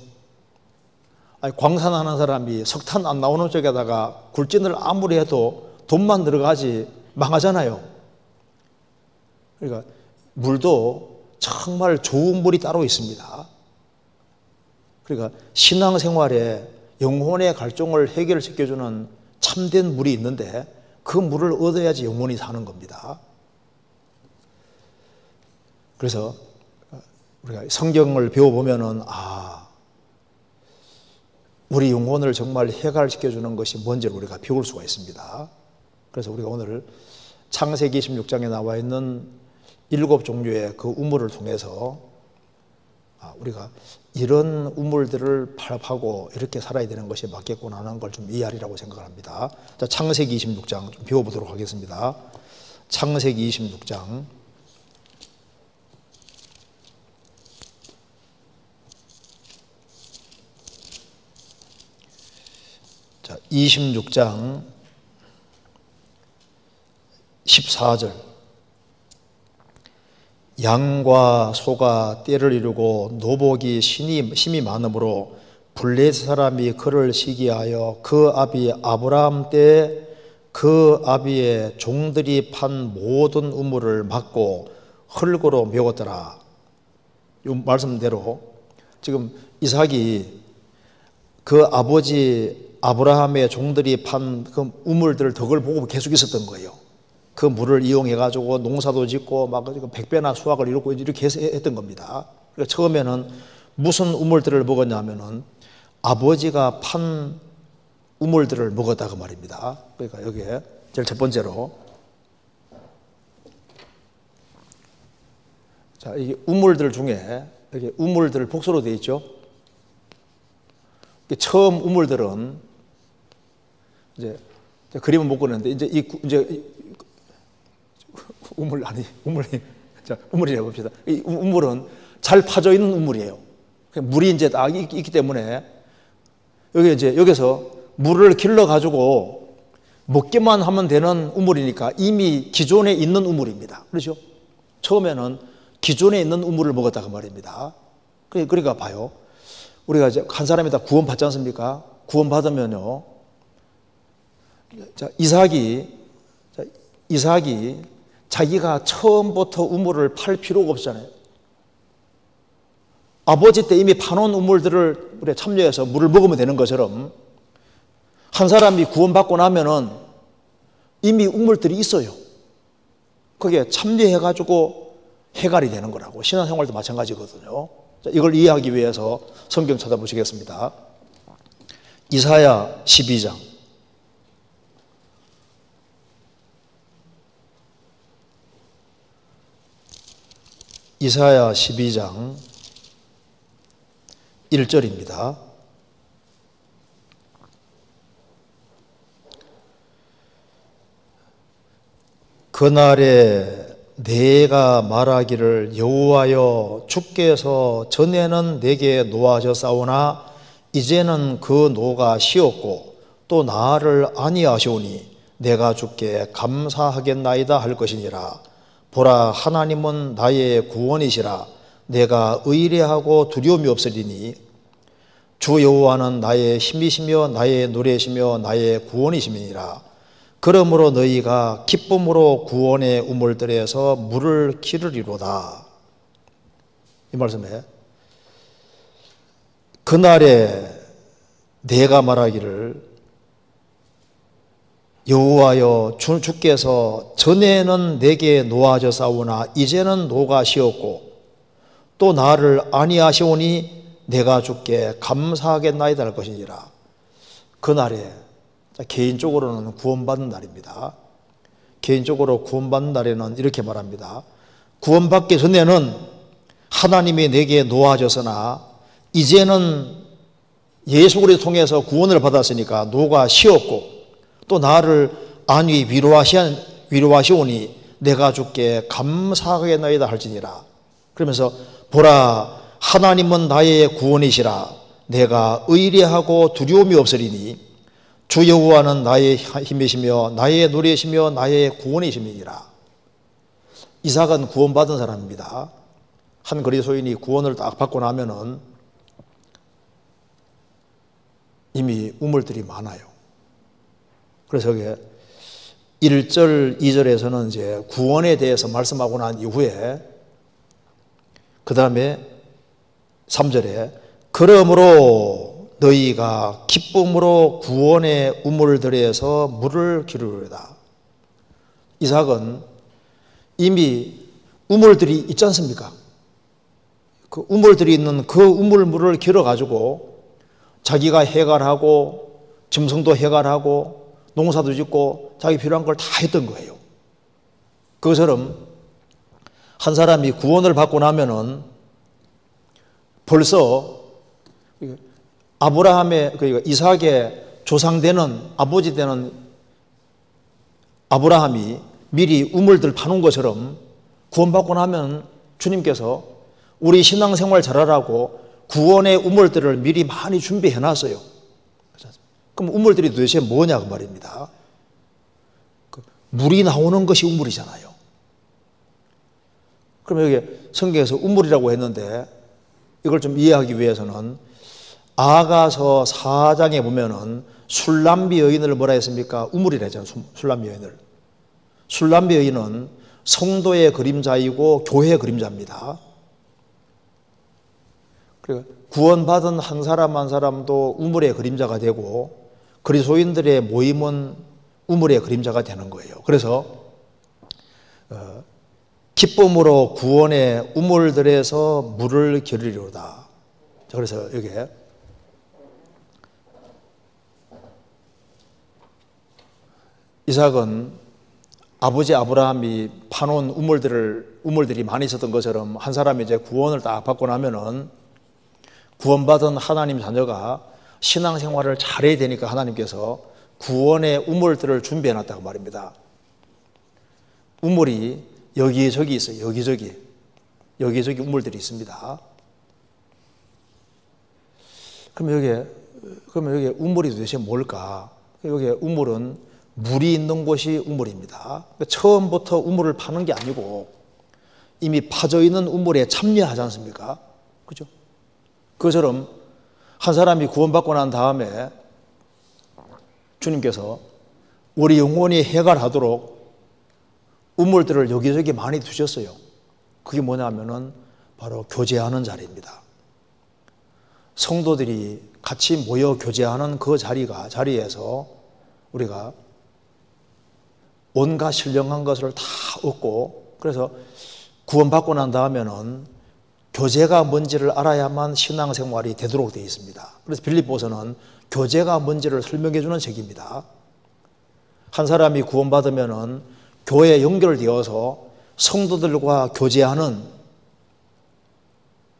아니, 광산하는 사람이 석탄 안 나오는 쪽에다가 굴진을 아무리 해도 돈만 들어가지 망하잖아요. 그러니까 물도 정말 좋은 물이 따로 있습니다. 그러니까 신앙생활에 영혼의 갈증을 해결시켜주는 참된 물이 있는데 그 물을 얻어야지 영혼이 사는 겁니다. 그래서 우리가 성경을 배워보면은 우리 영혼을 정말 해갈시켜주는 것이 뭔지를 우리가 배울 수가 있습니다. 그래서 우리가 오늘 창세기 26장에 나와 있는 7종류의 그 우물을 통해서 우리가 이런 우물들을 파고 이렇게 살아야 되는 것이 맞겠구나 하는 걸 좀 이해하리라고 생각을 합니다. 자, 창세기 26장 좀 배워보도록 하겠습니다. 창세기 26장 자, 26장 14절. 양과 소가 떼를 이루고 노복이 심이 많으므로 블레셋 사람이 그를 시기하여 그 아비 아브라함 때에 그 아비의 종들이 판 모든 우물을 막고 흙으로 메웠더라. 이 말씀대로 지금 이삭이 그 아버지 아브라함의 종들이 판 그 우물들 덕을 보고 계속 있었던 거예요. 그 물을 이용해 가지고 농사도 짓고 막 백배나 수확을 이루고 이렇게 했던 겁니다. 그러니까 처음에는 무슨 우물들을 먹었냐면은 아버지가 판 우물들을 먹었다고 말입니다. 그러니까 여기에 제일 첫 번째로 자, 이 우물들 중에 여기 우물들 복수로 되어 있죠. 처음 우물들은 이제 그림은 못 그렸는데 이제 우물이 해봅시다. 이 우물은 잘 파져 있는 우물이에요. 물이 이제 딱 있기 때문에 여기서 물을 길러 가지고 먹기만 하면 되는 우물이니까 이미 기존에 있는 우물입니다. 그렇죠? 처음에는 기존에 있는 우물을 먹었다고 말입니다. 그러니까 봐요. 우리가 이제 한 사람이 다 구원받지 않습니까? 구원받으면요. 자, 이삭이 자기가 처음부터 우물을 팔 필요가 없잖아요. 아버지 때 이미 파놓은 우물들을 우리가 참여해서 물을 먹으면 되는 것처럼 한 사람이 구원받고 나면은 이미 우물들이 있어요. 거기에 참여해가지고 해갈이 되는 거라고. 신앙생활도 마찬가지거든요. 자, 이걸 이해하기 위해서 성경 찾아보시겠습니다. 이사야 12장. 이사야 12장 1절입니다. 그날에 내가 말하기를 여호와여 주께서 전에는 내게 노하셨사오나 이제는 그 노가 쉬었고 또 나를 아니하시오니 내가 주께 감사하겠나이다 할 것이니라. 보라 하나님은 나의 구원이시라. 내가 의뢰하고 두려움이 없으리니 주 여호와는 나의 힘이시며 나의 노래시며 나의 구원이시니라. 그러므로 너희가 기쁨으로 구원의 우물들에서 물을 기르리로다. 이 말씀에 그날에 내가 말하기를 여호와여 주께서 전에는 내게 노하셨사오나 이제는 노가 쉬었고 또 나를 아니하시오니 내가 주께 감사하겠나이다 할 것이니라. 그날에 개인적으로는 구원받는 날입니다. 개인적으로 구원받는 날에는 이렇게 말합니다. 구원받기 전에는 하나님이 내게 노하셨으나 이제는 예수 그리스도 통해서 구원을 받았으니까 노가 쉬었고 또 나를 안위 위로하시오니 내가 주께 감사하겠나이다 할지니라. 그러면서 보라 하나님은 나의 구원이시라. 내가 의뢰하고 두려움이 없으리니 주 여호와는 나의 힘이시며 나의 노래이시며 나의 구원이심이니라. 이삭은 구원받은 사람입니다. 한 그리스도인이 구원을 딱 받고 나면은 이미 우물들이 많아요. 그래서 여기 1절, 2절에서는 이제 구원에 대해서 말씀하고 난 이후에 그 다음에 3절에 그러므로 너희가 기쁨으로 구원의 우물들에서 물을 기르리로다. 이삭은 이미 우물들이 있지 않습니까? 그 우물들이 있는 그 우물물을 길어가지고 자기가 해갈하고 짐승도 해갈하고 농사도 짓고 자기 필요한 걸 다 했던 거예요. 그것처럼 한 사람이 구원을 받고 나면은 벌써 아브라함의, 그러니까 이삭의 조상되는 아버지 되는 아브라함이 미리 우물들 파놓은 것처럼 구원받고 나면 주님께서 우리 신앙생활 잘하라고 구원의 우물들을 미리 많이 준비해 놨어요. 그럼 우물들이 도대체 뭐냐 그 말입니다. 물이 나오는 것이 우물이잖아요. 그럼 여기 성경에서 우물이라고 했는데 이걸 좀 이해하기 위해서는 아가서 4장에 보면은 술람비 여인을 뭐라 했습니까? 우물이라 했잖아요. 술람비 여인을. 술람비 여인은 성도의 그림자이고 교회의 그림자입니다. 그리고 구원받은 한 사람 한 사람도 우물의 그림자가 되고 그리스도인들의 모임은 우물의 그림자가 되는 거예요. 그래서 기쁨으로 구원의 우물들에서 물을 기르리로다. 그래서 여기에 이삭은 아버지 아브라함이 파놓은 우물들이 많이 있었던 것처럼 한 사람이 이제 구원을 딱 받고 나면은 구원받은 하나님 자녀가 신앙생활을 잘해야 되니까 하나님께서 구원의 우물들을 준비해 놨다고 말입니다. 우물이 여기저기 있어요. 여기저기 우물들이 있습니다. 그럼 여기 우물이 도대체 뭘까? 여기 우물은 물이 있는 곳이 우물입니다. 그러니까 처음부터 우물을 파는 게 아니고 이미 파져 있는 우물에 참여하지 않습니까? 그죠? 그것처럼 한 사람이 구원받고 난 다음에 주님께서 우리 영혼이 해갈하도록 우물들을 여기저기 많이 두셨어요. 그게 뭐냐면은 바로 교제하는 자리입니다. 성도들이 같이 모여 교제하는 그 자리에서 우리가 온갖 신령한 것을 다 얻고, 그래서 구원받고 난 다음에는 교제가 뭔지를 알아야만 신앙생활이 되도록 되어 있습니다. 그래서 빌립보서는 교제가 뭔지를 설명해 주는 책입니다. 한 사람이 구원받으면은 교회에 연결되어서 성도들과 교제하는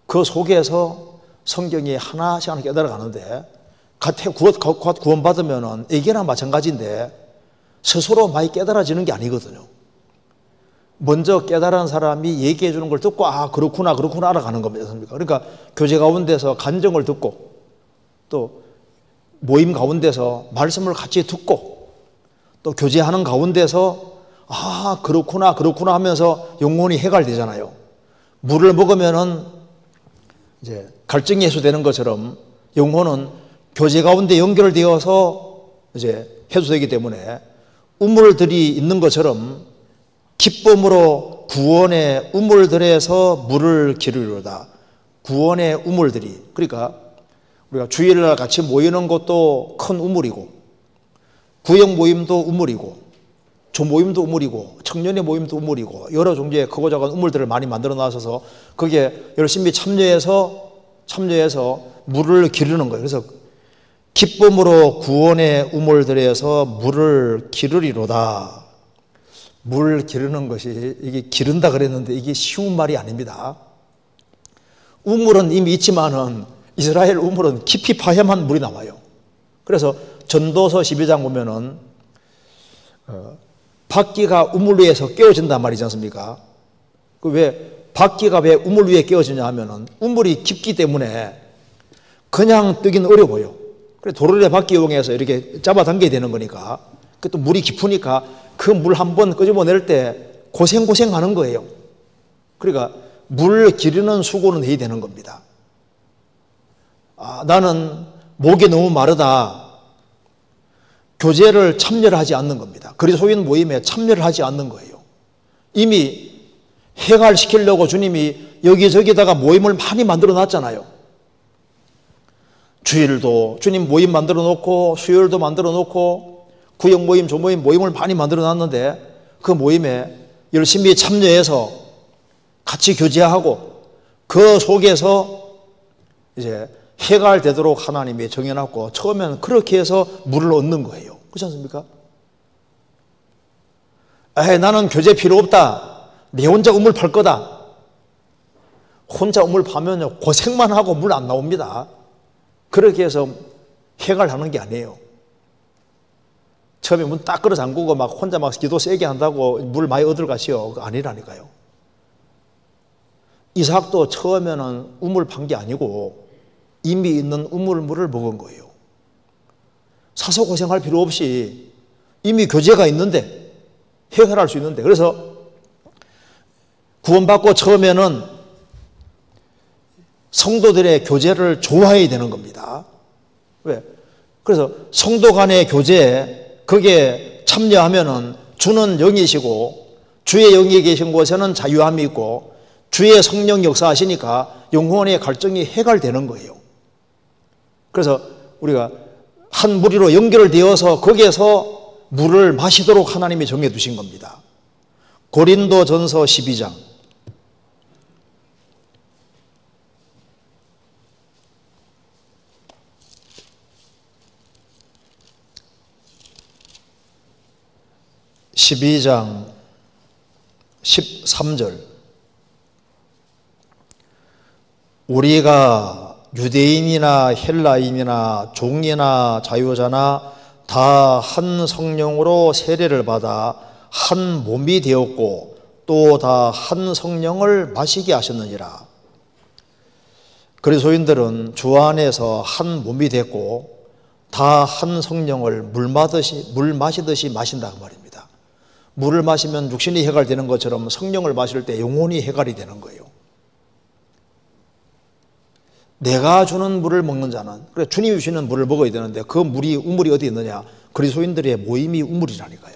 그 속에서 성경이 하나씩 하나 깨달아가는데, 구원받으면은 애기나 마찬가지인데 스스로 많이 깨달아지는 게 아니거든요. 먼저 깨달은 사람이 얘기해 주는 걸 듣고 그렇구나 알아가는 겁니다. 그러니까 교제 가운데서 간증을 듣고 또 모임 가운데서 말씀을 같이 듣고 또 교제하는 가운데서 그렇구나 하면서 영혼이 해갈되잖아요. 물을 먹으면은 이제 갈증이 해소되는 것처럼 영혼은 교제 가운데 연결되어서 이제 해소되기 때문에 우물들이 있는 것처럼 기쁨으로 구원의 우물들에서 물을 기르리로다. 구원의 우물들이, 그러니까 우리가 주일날 같이 모이는 것도 큰 우물이고, 구역 모임도 우물이고, 조모임도 우물이고, 청년의 모임도 우물이고, 여러 종류의 크고 작은 우물들을 많이 만들어 놔서 거기에 열심히 참여해서 물을 기르는 거예요. 그래서 기쁨으로 구원의 우물들에서 물을 기르리로다. 물 기르는 것이, 이게 기른다 그랬는데 이게 쉬운 말이 아닙니다. 우물은 이미 있지만은 이스라엘 우물은 깊이 파야만 물이 나와요. 그래서 전도서 12장 보면은 바퀴가 우물 위에서 깨어진단 말이지 않습니까? 바퀴가 왜 우물 위에 깨어지냐 하면은 우물이 깊기 때문에 그냥 뜨기는 어려워요. 그래서 도르래 바퀴 이용해서 이렇게 잡아당겨야 되는 거니까, 또 물이 깊으니까 그 물 한 번 끄집어낼 때 고생하는 거예요. 그러니까 물 기르는 수고는 해야 되는 겁니다. 나는 목이 너무 마르다. 교제를 참여를 하지 않는 겁니다. 그리스도인 모임에 참여를 하지 않는 거예요. 이미 해갈시키려고 주님이 여기저기다가 모임을 많이 만들어 놨잖아요. 주일도 주님 모임 만들어 놓고, 수요일도 만들어 놓고, 구역 모임, 조모임 모임을 많이 만들어 놨는데 그 모임에 열심히 참여해서 같이 교제하고 그 속에서 이제 해갈되도록 하나님이 정해놨고, 처음에는 그렇게 해서 물을 얻는 거예요. 그렇지 않습니까? 나는 교제 필요 없다. 내 혼자 우물 팔 거다. 혼자 우물 파면요 고생만 하고 물 안 나옵니다. 그렇게 해서 해갈하는 게 아니에요. 처음에 문 딱 끌어 잠그고 막 혼자 막 기도 세게 한다고 물 많이 얻을 가시오. 그거 아니라니까요. 이삭도 처음에는 우물 판 게 아니고 이미 있는 우물물을 먹은 거예요. 사서 고생할 필요 없이 이미 교제가 있는데, 해결할 수 있는데. 그래서 구원받고 처음에는 성도들의 교제를 좋아해야 되는 겁니다. 왜? 그래서 성도 간의 교제에 거기에 참여하면은 주는 영이시고 주의 영이 계신 곳에는 자유함이 있고 주의 성령 역사하시니까 영혼의 갈증이 해갈되는 거예요. 그래서 우리가 한 무리로 연결되어서 거기에서 물을 마시도록 하나님이 정해 두신 겁니다. 고린도전서 12장 12장 13절 우리가 유대인이나 헬라인이나 종이나 자유자나 다 한 성령으로 세례를 받아 한 몸이 되었고 또 다 한 성령을 마시게 하셨느니라. 그리스도인들은 주 안에서 한 몸이 됐고 다 한 성령을 물 마시듯이 마신다 그 말입니다. 물을 마시면 육신이 해갈되는 것처럼 성령을 마실 때 영혼이 해갈이 되는 거예요. 내가 주는 물을 먹는 자는, 그래 주님이 주시는 물을 먹어야 되는데 그 우물이 어디 있느냐? 그리스도인들의 모임이 우물이라니까요.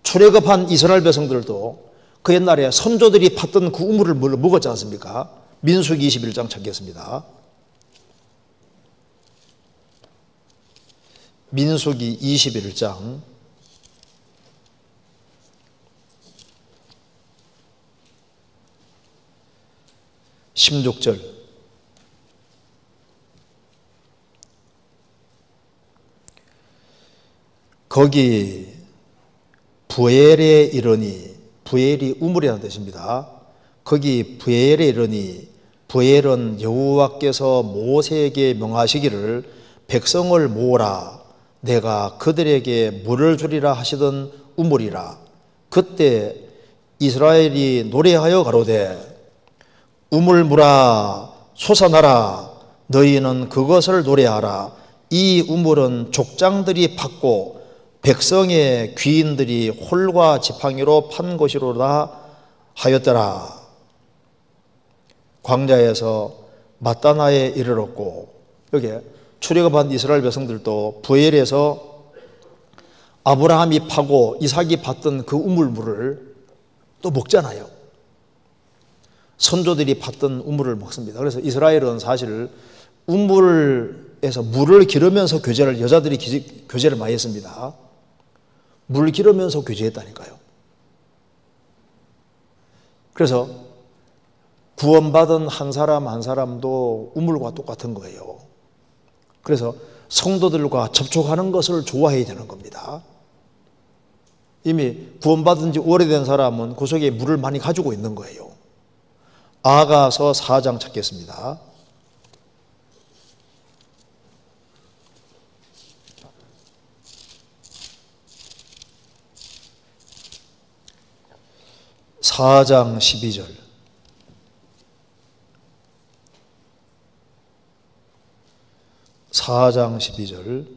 출애굽한 이스라엘 백성들도 그 옛날에 선조들이 팠던 그 우물을 먹었지 않습니까? 민수기 21장 찾겠습니다. 민수기 21장 16절. 거기 부엘에 이르니, 부엘이 우물이라는 뜻입니다. 거기 부엘에 이르니, 부엘은 여호와께서 모세에게 명하시기를 백성을 모으라, 내가 그들에게 물을 주리라 하시던 우물이라. 그때 이스라엘이 노래하여 가로되 우물물아 솟아나라, 너희는 그것을 노래하라. 이 우물은 족장들이 팠고 백성의 귀인들이 홀과 지팡이로 판 것이로다 하였더라. 광야에서 마따나에 이르렀고, 여기 출애굽한 이스라엘 백성들도 부엘에서 아브라함이 파고 이삭이 팠던 그 우물물을 또 먹잖아요. 선조들이 팠던 우물을 먹습니다. 그래서 이스라엘은 사실 우물에서 물을 기르면서 교제를, 여자들이 교제를 많이 했습니다. 물 기르면서 교제했다니까요. 그래서 구원받은 한 사람 한 사람도 우물과 똑같은 거예요. 그래서 성도들과 접촉하는 것을 좋아해야 되는 겁니다. 이미 구원받은 지 오래된 사람은 그 속에 물을 많이 가지고 있는 거예요. 아가서 4장 찾겠습니다. (4장 12절) (4장 12절)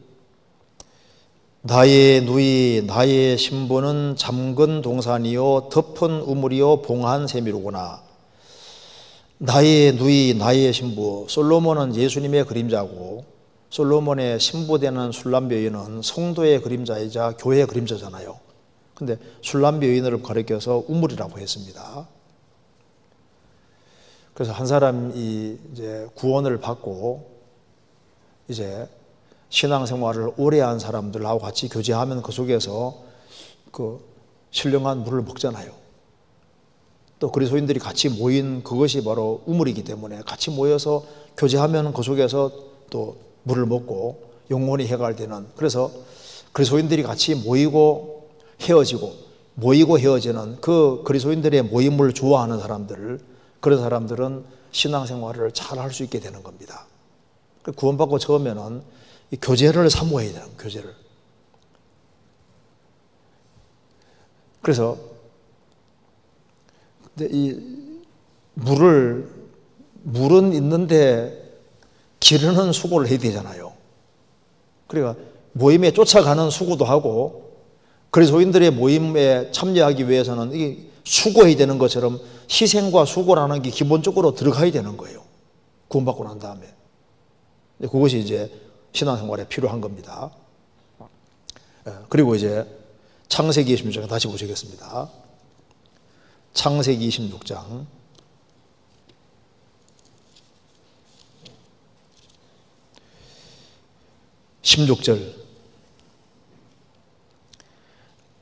나의 누이 나의 신부는 잠근 동산이요 덮은 우물이요 봉한 샘이로구나. 나의 누이 나의 신부, 솔로몬은 예수님의 그림자고 솔로몬의 신부되는 술람비 여인은 성도의 그림자이자 교회의 그림자잖아요. 근데 술람비 여인을 가리켜서 우물이라고 했습니다. 그래서 한 사람이 이제 구원을 받고 이제 신앙생활을 오래 한 사람들하고 같이 교제하면 그 속에서 그 신령한 물을 먹잖아요. 또 그리스도인들이 같이 모인 그것이 바로 우물이기 때문에 같이 모여서 교제하면 그 속에서 또 물을 먹고 영혼이 해갈되는, 그래서 그리스도인들이 같이 모이고 헤어지고 모이고 헤어지는 그 그리스도인들의 모임을 좋아하는 사람들, 그런 사람들은 신앙생활을 잘 할 수 있게 되는 겁니다. 구원받고 처음에는 이 교제를 사모해야 되는, 교제를. 그래서 근데 이 물은 있는데 기르는 수고를 해야 되잖아요. 그러니까 모임에 쫓아가는 수고도 하고 그리스도인들의 모임에 참여하기 위해서는 이게 수고해야 되는 것처럼 희생과 수고라는 게 기본적으로 들어가야 되는 거예요. 구원받고 난 다음에. 그것이 이제 신앙생활에 필요한 겁니다. 그리고 이제 창세기 26장 다시 보시겠습니다. 창세기 26장 16절.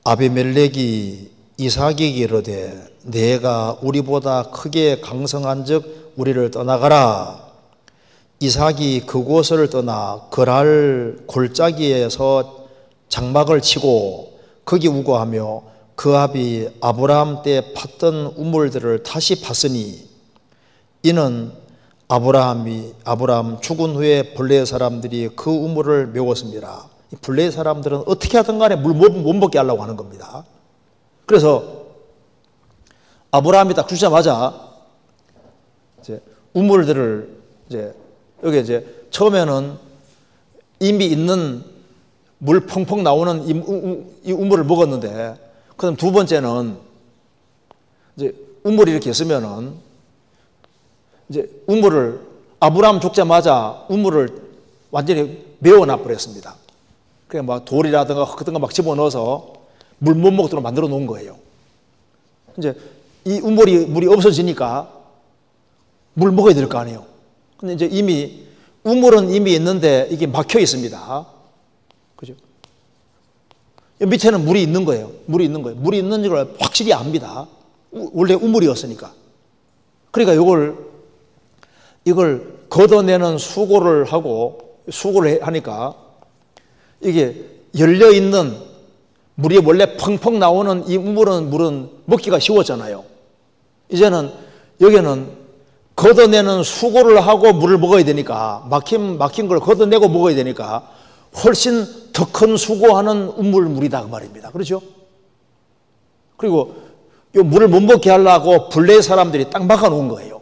아비멜렉이 이삭에게 이르되 내가 우리보다 크게 강성한즉 우리를 떠나가라. 이삭이 그곳을 떠나 그랄 골짜기에서 장막을 치고 거기 우거하며 그 아비 아브라함 때 팠던 우물들을 다시 팠으니 이는 아브라함 죽은 후에 블레 사람들이 그 우물을 메웠습니다. 블레 사람들은 어떻게 하든 간에 물 못 먹게 하려고 하는 겁니다. 그래서 아브라함이 딱 주자마자 이제 우물들을 이제 여기 이제 처음에는 이미 있는 물 펑펑 나오는 이 우물을 먹었는데, 그다음 두 번째는 이제 우물이 이렇게 있으면은 이제 우물을 아브라함 죽자마자 우물을 완전히 메워놔 버렸습니다. 그냥 막 돌이라든가 흙든가 막 집어넣어서 물 못 먹도록 만들어 놓은 거예요. 이제 이 물이 없어지니까 물 먹어야 될 거 아니에요. 근데 이제 이미 우물은 이미 있는데 이게 막혀 있습니다. 그죠? 밑에는 물이 있는 거예요. 물이 있는 거예요. 물이 있는 걸 확실히 압니다. 원래 우물이었으니까. 그러니까 이걸 걷어내는 수고를 하니까 이게 열려 있는 물이 원래 펑펑 나오는 이 물은 먹기가 쉬웠잖아요. 이제는 여기는 걷어내는 수고를 하고 물을 먹어야 되니까 막힌 걸 걷어내고 먹어야 되니까 훨씬 더 큰 수고하는 우물물이다 그 말입니다. 그렇죠? 그리고 이 물을 못 먹게 하려고 블레 사람들이 딱 막아놓은 거예요.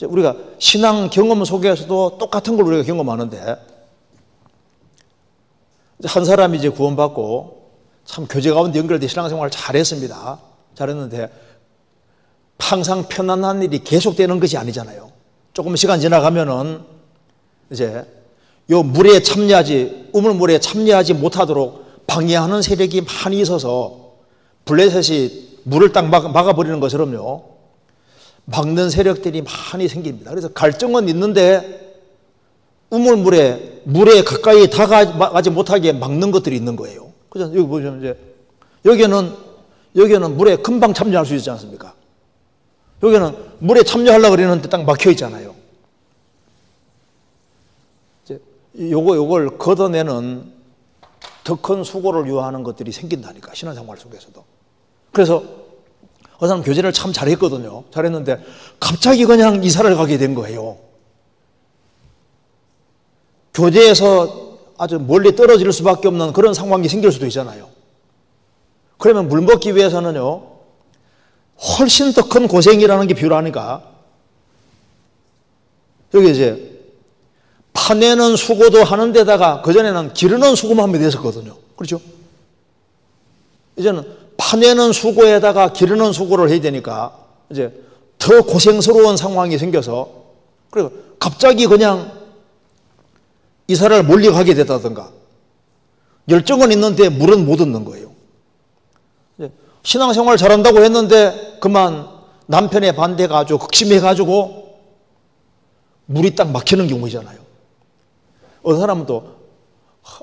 우리가 신앙 경험 속에서도 똑같은 걸 우리가 경험하는데 한 사람이 이제 구원받고 참 교제 가운데 연결돼 신앙생활을 잘했습니다. 잘했는데 항상 편안한 일이 계속되는 것이 아니잖아요. 조금 시간 지나가면은 이제 요 우물물에 참여하지 못하도록 방해하는 세력이 많이 있어서 블레셋이 물을 딱 막아버리는 것처럼요. 막는 세력들이 많이 생깁니다. 그래서 갈증은 있는데 물에 가까이 다가가지 못하게 막는 것들이 있는 거예요. 그죠? 여기 보시면 이제 여기는 물에 금방 참여할 수 있지 않습니까? 여기는 물에 참여하려고 그러는데 딱 막혀 있잖아요. 이제 요걸 걷어내는 더 큰 수고를 요하는 것들이 생긴다니까, 신앙생활 속에서도. 그래서 어느 사람 교제를 참 잘했거든요. 잘했는데 갑자기 그냥 이사를 가게 된 거예요. 교제에서 아주 멀리 떨어질 수밖에 없는 그런 상황이 생길 수도 있잖아요. 그러면 물 먹기 위해서는요, 훨씬 더 큰 고생이라는 게 필요하니까 여기 이제 파내는 수고도 하는 데다가 그전에는 기르는 수고만 하면 됐었거든요. 그렇죠? 이제는 파내는 수고에다가 기르는 수고를 해야 되니까 이제 더 고생스러운 상황이 생겨서 그리고 갑자기 그냥 이사를 멀리 가게 됐다든가 열정은 있는데 물은 못 얻는 거예요. 신앙생활 잘한다고 했는데 그만 남편의 반대가 아주 극심해가지고 물이 딱 막히는 경우잖아요. 어떤 사람은 또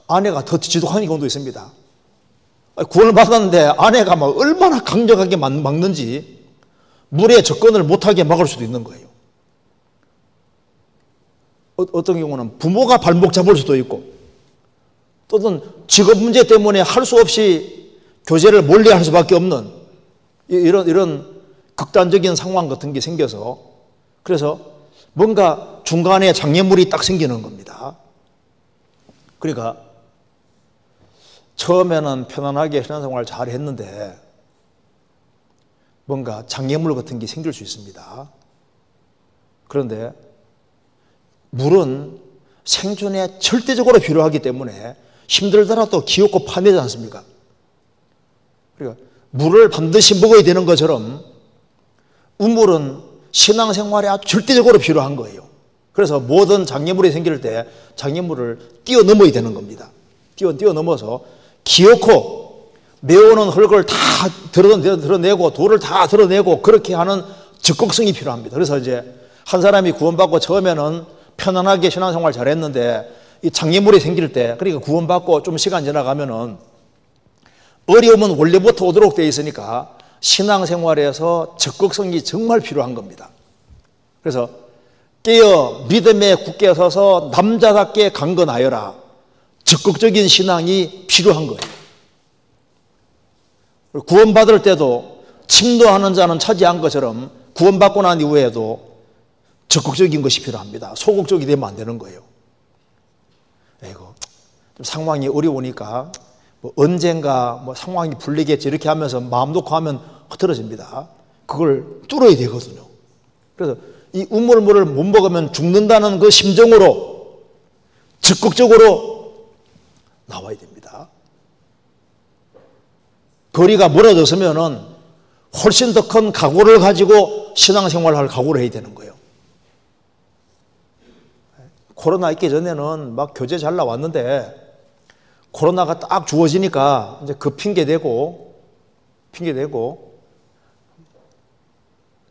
아내가 더 지독한 경우도 있습니다. 구원을 받았는데 아내가 막 얼마나 강력하게 막는지 물에 접근을 못하게 막을 수도 있는 거예요. 어떤 경우는 부모가 발목 잡을 수도 있고 또는 직업 문제 때문에 할 수 없이 교제를 멀리할 수밖에 없는 이런 극단적인 상황 같은 게 생겨서 그래서 뭔가 중간에 장애물이 딱 생기는 겁니다. 그러니까 처음에는 편안하게 신앙생활을 잘 했는데 뭔가 장애물 같은 게 생길 수 있습니다. 그런데 물은 생존에 절대적으로 필요하기 때문에 힘들더라도 기어코 파내지 않습니까? 그러니까 물을 반드시 먹어야 되는 것처럼 우물은 신앙생활에 아주 절대적으로 필요한 거예요. 그래서 모든 장애물이 생길 때 장애물을 뛰어넘어야 되는 겁니다. 뛰어넘어서 기어코 메오는 흙을 다 드러내고 돌을 다 드러내고 그렇게 하는 적극성이 필요합니다. 그래서 이제 한 사람이 구원받고 처음에는 편안하게 신앙생활 잘했는데 이 장애물이 생길 때 그러니까 구원받고 좀 시간 지나가면은 어려움은 원래부터 오도록 되어 있으니까 신앙생활에서 적극성이 정말 필요한 겁니다. 그래서 깨어 믿음에 굳게 서서 남자답게 강건하여라. 적극적인 신앙이 필요한 거예요. 구원받을 때도 침노하는 자는 차지한 것처럼 구원받고 난 이후에도 적극적인 것이 필요합니다. 소극적이 되면 안 되는 거예요. 에이고, 좀 상황이 어려우니까 언젠가 상황이 풀리겠지 이렇게 하면서 마음 놓고 하면 흐트러집니다. 그걸 뚫어야 되거든요. 그래서 이 우물물을 못 먹으면 죽는다는 그 심정으로 적극적으로 나와야 됩니다. 거리가 멀어졌으면은 훨씬 더 큰 각오를 가지고 신앙생활을 할 각오를 해야 되는 거예요. 코로나 있기 전에는 막 교제 잘 나왔는데 코로나가 딱 주어지니까 이제 그 핑계 대고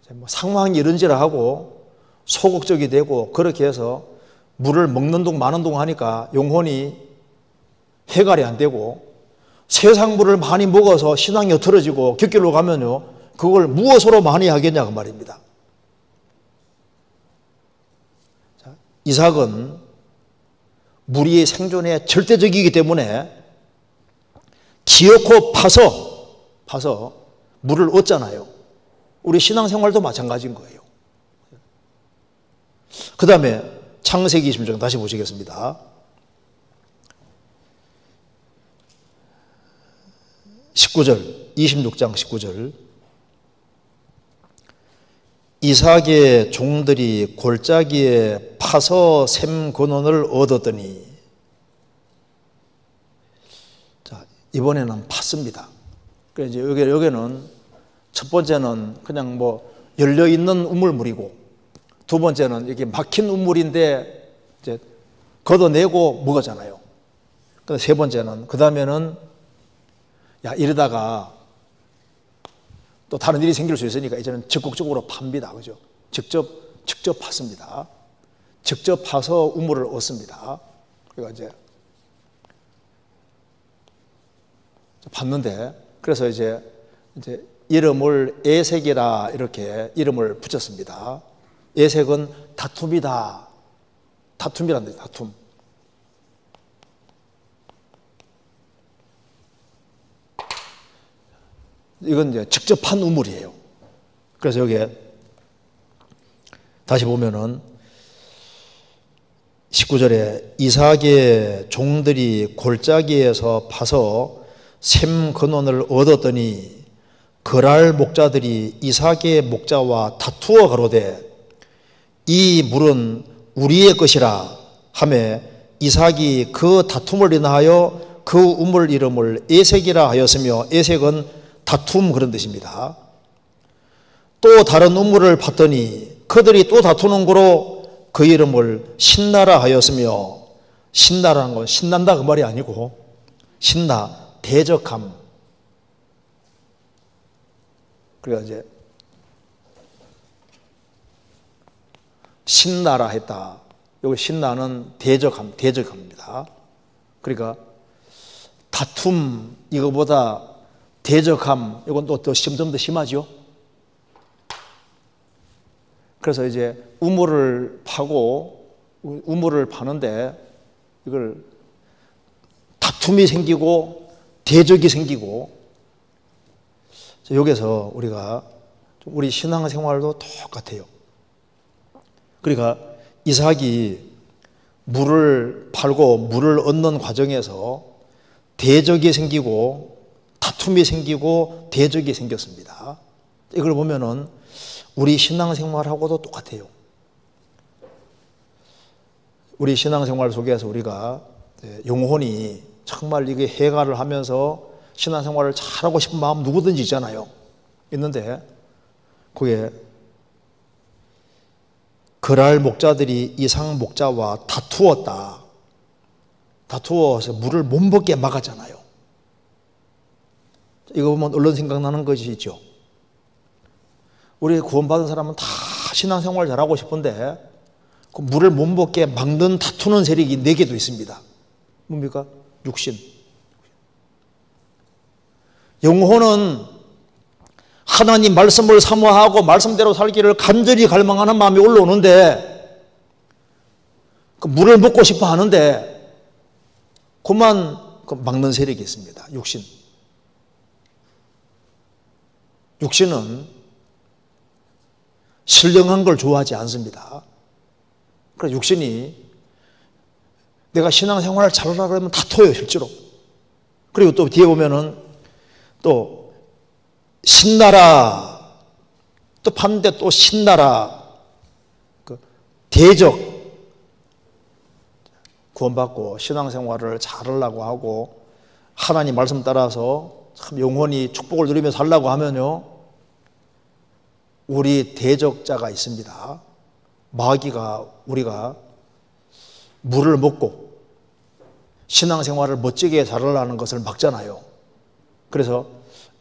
이제 뭐 상황이 이런지라 하고 소극적이 되고 그렇게 해서 물을 먹는 동 마는 동 하니까 영혼이 해갈이 안 되고 세상 물을 많이 먹어서 신앙이 흐트러지고 곁길로 가면요 그걸 무엇으로 많이 하겠냐 그 말입니다. 자, 이삭은 무리의 생존에 절대적이기 때문에 기어코 파서 물을 얻잖아요. 우리 신앙생활도 마찬가지인 거예요. 그 다음에 창세기 20장 다시 보시겠습니다. 19절, 26장 19절. 이삭의 종들이 골짜기에 파서 샘 근원을 얻었더니, 자, 이번에는 팠습니다. 그래서 이제 여기는 첫 번째는 그냥 뭐 열려있는 우물물이고, 두 번째는 이게 막힌 우물인데 이제 걷어내고 먹었잖아요. 근데 세 번째는, 그 다음에는 야, 이러다가 또 다른 일이 생길 수 있으니까 이제는 적극적으로 팝니다. 그죠? 직접 팠습니다. 직접 파서 우물을 얻습니다. 그리고 이제 팠는데, 그래서 이제 이름을 에색이라 이렇게 이름을 붙였습니다. 에색은 다툼이다. 다툼이란 뜻이에요. 다툼. 이건 이제 직접 판 우물이에요. 그래서 여기에 다시 보면은 19절에 이삭의 종들이 골짜기에서 파서 샘 근원을 얻었더니 그랄 목자들이 이삭의 목자와 다투어 가로되 이 물은 우리의 것이라 하매 이삭이 그 다툼을 인하여 그 우물 이름을 에색이라 하였으며 에색은 다툼 그런 뜻입니다. 또 다른 우물을 팠더니 그들이 또 다투는 거로 그 이름을 신나라 하였으며, 신나라는 건 신난다 그 말이 아니고 신나 대적함. 그래서 이제 신나라 했다. 여기 신나는 대적함입니다. 그러니까 다툼 이거보다 대적함, 이건 또 좀 더 심하죠. 그래서 이제 우물을 파는데 이걸 다툼이 생기고 대적이 생기고, 여기서 우리 신앙생활도 똑같아요. 그러니까 이삭이 물을 팔고 물을 얻는 과정에서 대적이 생기고 다툼이 생기고 대적이 생겼습니다. 이걸 보면은 우리 신앙생활하고도 똑같아요. 우리 신앙생활 속에서 우리가 영혼이 정말 이게 해갈을 하면서 신앙생활을 잘하고 싶은 마음 누구든지 있잖아요. 있는데 그게 그랄 목자들이 이삭 목자와 다투어서 물을 못 먹게 막았잖아요. 이거 보면 얼른 생각나는 것이 있죠. 우리 구원받은 사람은 다 신앙생활 잘하고 싶은데 그 물을 못 먹게 막는 다투는 세력이 4개도 있습니다. 뭡니까? 육신. 영혼은 하나님 말씀을 사모하고 말씀대로 살기를 간절히 갈망하는 마음이 올라오는데 그 물을 먹고 싶어 하는데 그만 막는 세력이 있습니다. 육신. 육신은 신령한 걸 좋아하지 않습니다. 그래서 육신이 내가 신앙생활을 잘하려고 그러면 다퉈요, 실제로. 그리고 또 뒤에 보면은 또 신나라, 또 팠는데 또 신나라, 대적, 구원받고 신앙생활을 잘하려고 하고 하나님 말씀 따라서 참 영원히 축복을 누리며 살라고 하면요, 우리 대적자가 있습니다. 마귀가 우리가 물을 먹고 신앙생활을 멋지게 잘하려는 것을 막잖아요. 그래서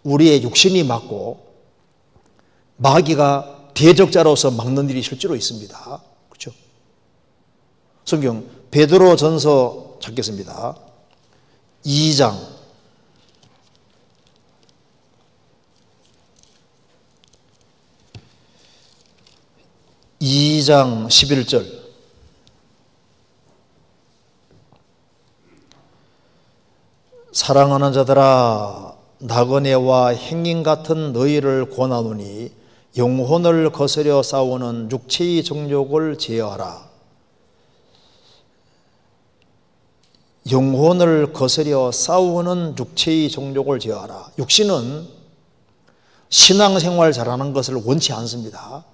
우리의 육신이 막고 마귀가 대적자로서 막는 일이 실제로 있습니다. 그렇죠? 성경 베드로전서 찾겠습니다. 2장 11절. 사랑하는 자들아, 나그네와 행인 같은 너희를 권하노니 영혼을 거스려 싸우는 육체의 정욕을 제어하라. 영혼을 거스려 싸우는 육체의 정욕을 제어하라. 육신은 신앙생활 잘하는 것을 원치 않습니다.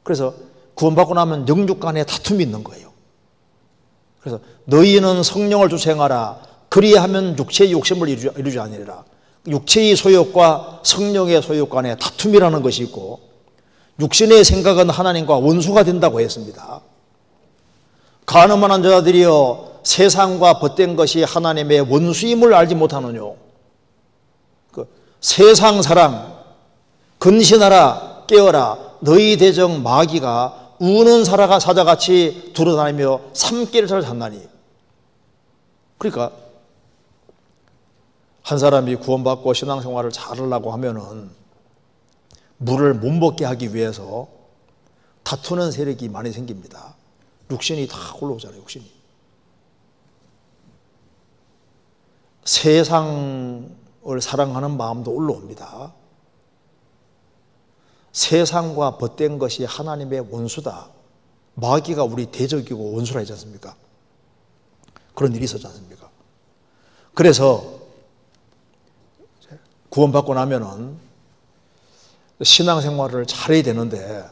그래서 구원받고 나면 영육 간에 다툼이 있는 거예요. 그래서 너희는 성령을 주행하라. 그리하면 육체의 욕심을 이루지 아니리라. 육체의 소욕과 성령의 소욕 간에 다툼이라는 것이 있고, 육신의 생각은 하나님과 원수가 된다고 했습니다. 가늠한 자들이여, 세상과 벗된 것이 하나님의 원수임을 알지 못하느뇨. 세상 사랑, 근신하라, 깨어라. 너희 대적 마귀가 우는 사자같이 두루다니며 삼키를 찾나니. 그러니까 한 사람이 구원받고 신앙생활을 잘하려고 하면은 물을 못 먹게 하기 위해서 다투는 세력이 많이 생깁니다. 육신이 다 올라오잖아요. 육신이. 세상을 사랑하는 마음도 올라옵니다. 세상과 벗된 것이 하나님의 원수다. 마귀가 우리 대적이고 원수라 했지 않습니까? 그런 일이 있었지 않습니까? 그래서 구원받고 나면은 신앙생활을 잘해야 되는데,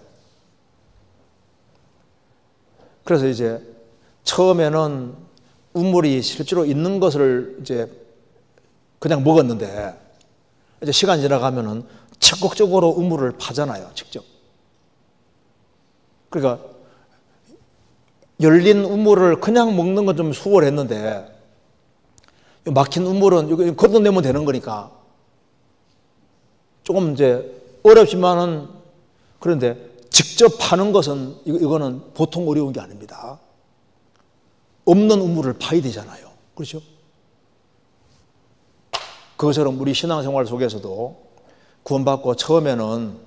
그래서 이제 처음에는 우물이 실제로 있는 것을 이제 그냥 먹었는데, 이제 시간이 지나가면은 적극적으로 우물을 파잖아요, 직접. 그러니까 열린 우물을 그냥 먹는 건 좀 수월했는데, 막힌 우물은 이거 걷어내면 되는 거니까 조금 이제 어렵지만은, 그런데 직접 파는 것은 이거는 보통 어려운 게 아닙니다. 없는 우물을 파야 되잖아요. 그렇죠? 그것처럼 우리 신앙생활 속에서도 구원받고 처음에는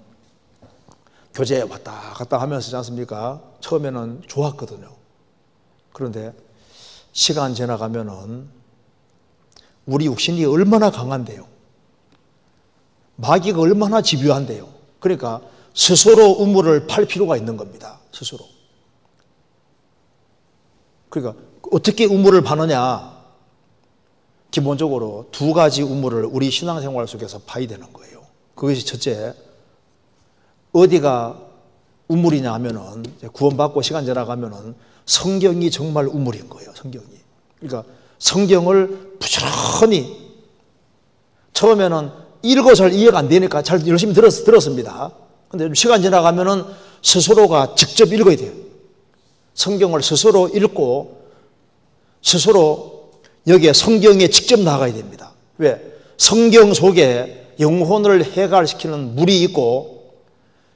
교제에 왔다 갔다 하면서 있지 않습니까? 처음에는 좋았거든요. 그런데 시간 지나가면은 우리 육신이 얼마나 강한데요. 마귀가 얼마나 집요한데요. 그러니까 스스로 우물을 팔 필요가 있는 겁니다. 스스로. 그러니까 어떻게 우물을 파느냐? 기본적으로 두 가지 우물을 우리 신앙생활 속에서 파야 되는 거예요. 그것이 첫째, 어디가 우물이냐 하면은, 구원받고 시간 지나가면은 성경이 정말 우물인 거예요. 성경이. 그러니까 성경을 부지런히, 처음에는 읽어 잘 이해가 안 되니까 잘 열심히 들었습니다. 근데 시간 지나가면은 스스로가 직접 읽어야 돼요. 성경을 스스로 읽고 스스로 여기에 성경에 직접 나가야 됩니다. 왜? 성경 속에 영혼을 해갈시키는 물이 있고,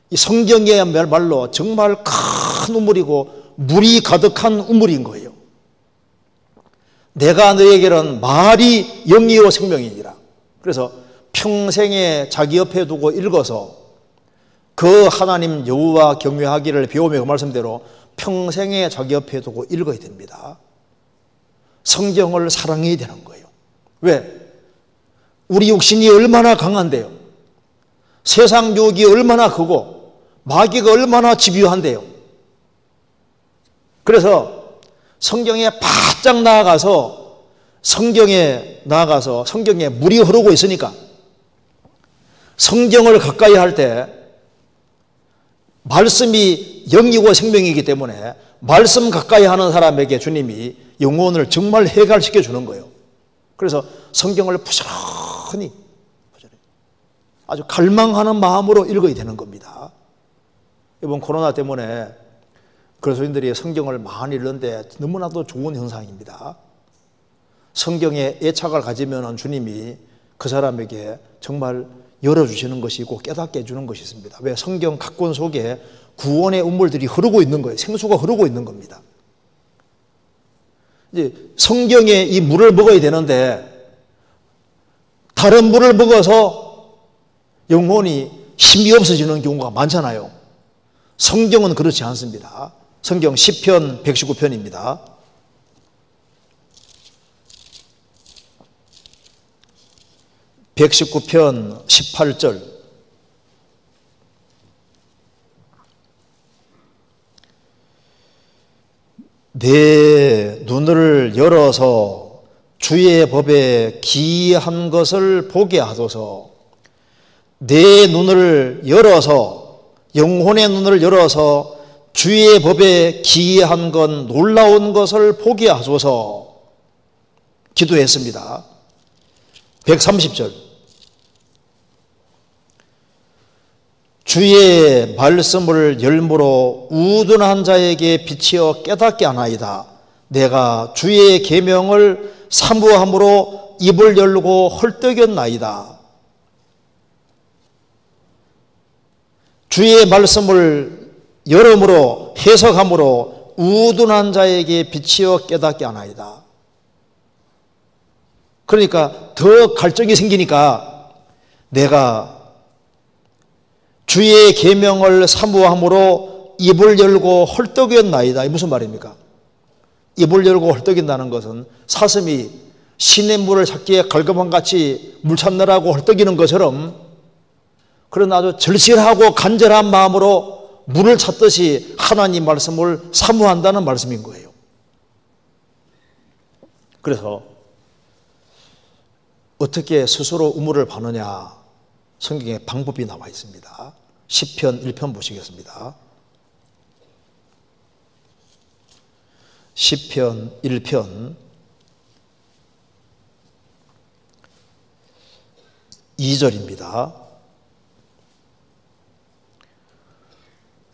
이 성경이야말로 정말 큰 우물이고 물이 가득한 우물인 거예요. 내가 너에게는 말이 영이요 생명이니라. 그래서 평생에 자기 옆에 두고 읽어서 그 하나님 여호와 경외하기를 배우며 그 말씀대로 평생에 자기 옆에 두고 읽어야 됩니다. 성경을 사랑해야 되는 거예요. 왜? 우리 육신이 얼마나 강한데요. 세상 유혹이 얼마나 크고 마귀가 얼마나 집요한데요. 그래서 성경에 바짝 나아가서 성경에 물이 흐르고 있으니까 성경을 가까이 할 때 말씀이 영이고 생명이기 때문에 말씀 가까이 하는 사람에게 주님이 영혼을 정말 해갈시켜 주는 거예요. 그래서 성경을 부지런히 아주 갈망하는 마음으로 읽어야 되는 겁니다. 이번 코로나 때문에 그리스도인들이 성경을 많이 읽는데 너무나도 좋은 현상입니다. 성경에 애착을 가지면 주님이 그 사람에게 정말 열어주시는 것이고 깨닫게 해주는 것이 있습니다. 왜? 성경 각권 속에 구원의 음물들이 흐르고 있는 거예요. 생수가 흐르고 있는 겁니다. 이제 성경에 이 물을 먹어야 되는데 다른 물을 먹어서 영혼이 힘이 없어지는 경우가 많잖아요. 성경은 그렇지 않습니다. 성경 시편 119편입니다. (119편) 18절. 내 눈을 열어서 주의 법에 기이한 것을 보게 하소서. 내 눈을 열어서, 영혼의 눈을 열어서 주의 법에 기이한 건 놀라운 것을 보게 하소서. 기도했습니다. 130절. 주의 말씀을 열무로 우둔한 자에게 비치어 깨닫게 하나이다. 내가 주의 계명을 사모함으로 입을 열고 헐떡였나이다. 주의 말씀을 열음으로 해석함으로 우둔한 자에게 비치어 깨닫게 하나이다. 그러니까 더 갈증이 생기니까 내가 주의 계명을 사모함으로 입을 열고 헐떡였나이다. 이게 무슨 말입니까? 입을 열고 헐떡인다는 것은 사슴이 신의 물을 찾기에 갈급함같이 물 찾느라고 헐떡이는 것처럼 그런 아주 절실하고 간절한 마음으로 물을 찾듯이 하나님 말씀을 사모한다는 말씀인 거예요. 그래서 어떻게 스스로 우물을 파느냐, 성경에 방법이 나와 있습니다. 시편 1편 보시겠습니다. 시편 1편 2절입니다.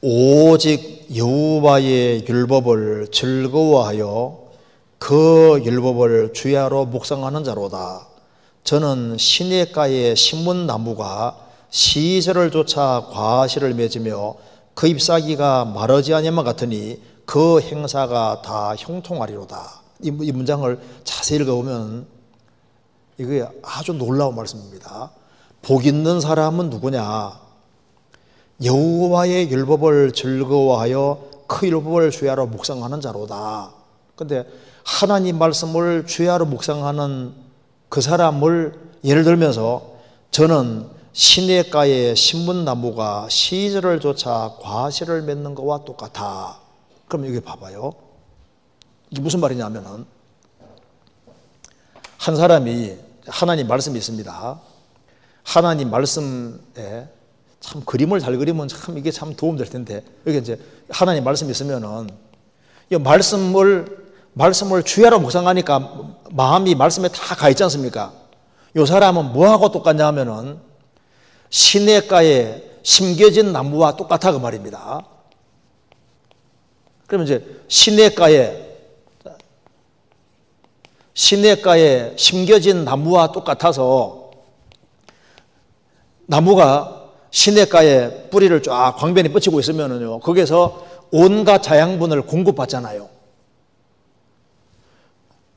오직 여호와의 율법을 즐거워하여 그 율법을 주야로 묵상하는 자로다. 저는 시냇가의 신문나무가 시절을 쫓아 과실을 맺으며 그 잎사귀가 마르지 아니함과 같으니 그 행사가 다 형통하리로다. 이 문장을 자세히 읽어보면 이게 아주 놀라운 말씀입니다. 복 있는 사람은 누구냐? 여호와의 율법을 즐거워하여 그 율법을 주야로 묵상하는 자로다. 그런데 하나님 말씀을 주야로 묵상하는 그 사람을 예를 들면서 저는 시냇가의 신문나무가 시절을 쫓아 과실을 맺는 것과 똑같아. 그럼 여기 봐봐요. 이게 무슨 말이냐면은 한 사람이 하나님 말씀이 있습니다. 하나님 말씀에 참 그림을 잘 그리면 참 이게 참 도움될 텐데 여기 이제 하나님 말씀이 있으면은 이 말씀을 주야로 묵상하니까 마음이 말씀에 다 가 있지 않습니까? 이 사람은 뭐하고 똑같냐 하면은 시냇가에 심겨진 나무와 똑같아 그 말입니다. 그러면 이제 시냇가에 심겨진 나무와 똑같아서 나무가 시냇가에 뿌리를 쫙 광변에 뻗치고 있으면은요, 거기에서 온갖 자양분을 공급받잖아요.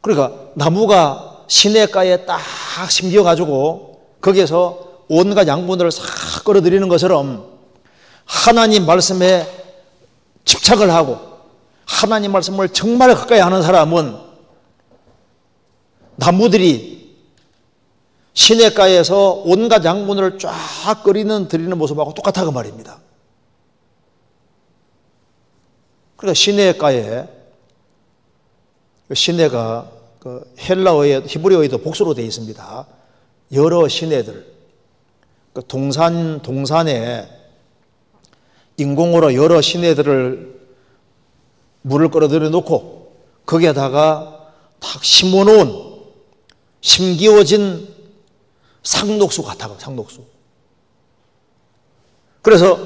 그러니까 나무가 시냇가에 딱 심겨가지고 거기에서 온갖 양분을 싹 끌어들이는 것처럼 하나님 말씀에 집착을 하고 하나님 말씀을 정말 가까이 하는 사람은 나무들이 시냇가에서 온갖 양분을 쫙 드리는 모습하고 똑같아 그 말입니다. 그러니까 시내가 그 헬라어에 히브리어에도 복수로 되어 있습니다. 여러 시내들, 그 동산에 인공으로 여러 시내들을 물을 끌어들여 놓고 거기에다가 탁 심어놓은 심기워진 상록수 같아, 상록수. 그래서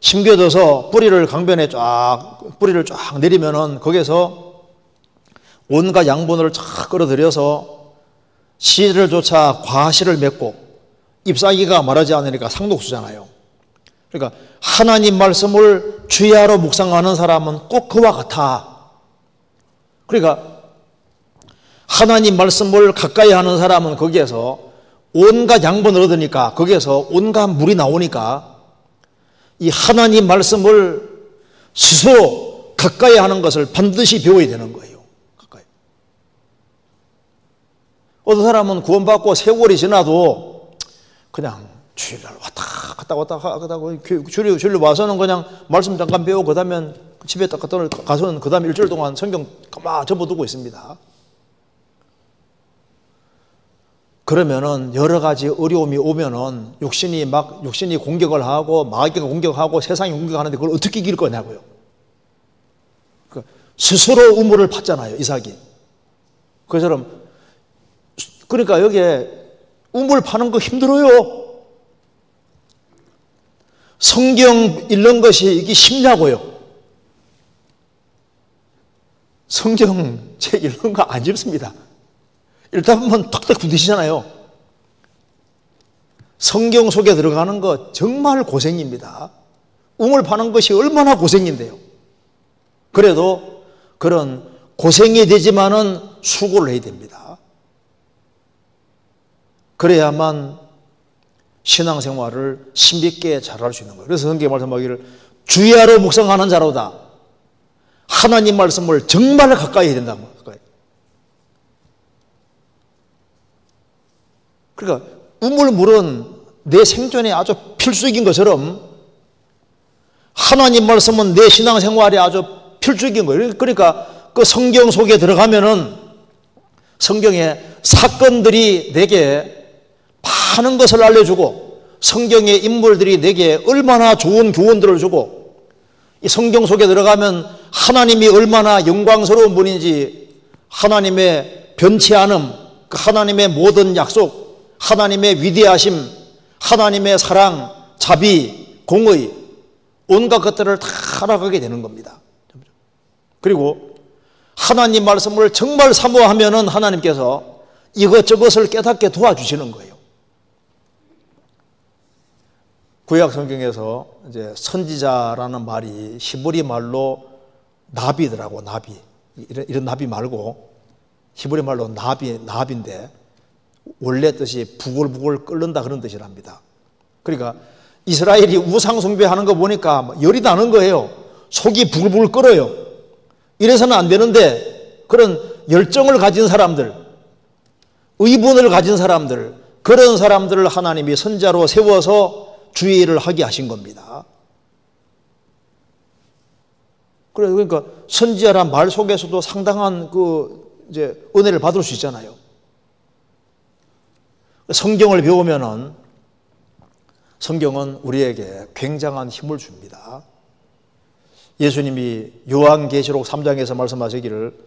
심겨져서 뿌리를 쫙 내리면은 거기에서 온갖 양분을 쫙 끌어들여서 시를 쫓아 과실을 맺고 잎사귀가 마르지 않으니까 상독수잖아요. 그러니까 하나님 말씀을 주야로 묵상하는 사람은 꼭 그와 같아. 그러니까 하나님 말씀을 가까이 하는 사람은 거기에서 온갖 양분을 얻으니까, 거기에서 온갖 물이 나오니까 이 하나님 말씀을 스스로 가까이 하는 것을 반드시 배워야 되는 거예요. 가까이. 어떤 사람은 구원받고 세월이 지나도 그냥 주일날 왔다 갔다 주일 와서는 그냥 말씀 잠깐 배우고 그 다음에 집에 딱 가서는 그 다음에 일주일 동안 성경 가만 접어두고 있습니다. 그러면은 여러 가지 어려움이 오면은 육신이 공격을 하고 마귀가 공격하고 세상이 공격하는데 그걸 어떻게 이길 거냐고요. 스스로 우물을 팠잖아요, 이삭이. 그처럼 그러니까 여기에 우물 파는 거 힘들어요. 성경 읽는 것이 이게 쉽냐고요. 성경책 읽는 거 안 쉽습니다. 읽다 보면 턱턱 부딪히잖아요. 성경 속에 들어가는 거 정말 고생입니다. 우물 파는 것이 얼마나 고생인데요. 그래도 그런 고생이 되지만은 수고를 해야 됩니다. 그래야만 신앙생활을 신비있게 잘할 수 있는 거예요. 그래서 성경에 말씀하기를 주야로 묵상하는 자로다. 하나님 말씀을 정말 가까이 해야 된다고. 그러니까 우물물은 내 생존에 아주 필수적인 것처럼 하나님 말씀은 내 신앙생활에 아주 필수적인 거예요. 그러니까 그 성경 속에 들어가면은 성경의 사건들이 내게 많은 것을 알려주고 성경의 인물들이 내게 얼마나 좋은 교훈들을 주고 이 성경 속에 들어가면 하나님이 얼마나 영광스러운 분인지 하나님의 변치 않음, 그 하나님의 모든 약속, 하나님의 위대하심, 하나님의 사랑, 자비, 공의 온갖 것들을 다 알아가게 되는 겁니다. 그리고 하나님 말씀을 정말 사모하면은 하나님께서 이것저것을 깨닫게 도와주시는 거예요. 구약 성경에서 이제 선지자라는 말이 히브리 말로 나비더라고, 나비. 이런 나비 말고 히브리 말로 나비인데 원래 뜻이 부글부글 끓는다 그런 뜻이랍니다. 그러니까 이스라엘이 우상 숭배하는 거 보니까 열이 나는 거예요. 속이 부글부글 끓어요. 이래서는 안 되는데 그런 열정을 가진 사람들, 의분을 가진 사람들, 그런 사람들을 하나님이 선자로 세워서 주의 일을 하게 하신 겁니다. 그러니까 선지자란 말 속에서도 상당한 이제 은혜를 받을 수 있잖아요. 성경을 배우면은 성경은 우리에게 굉장한 힘을 줍니다. 예수님이 요한계시록 3장에서 말씀하시기를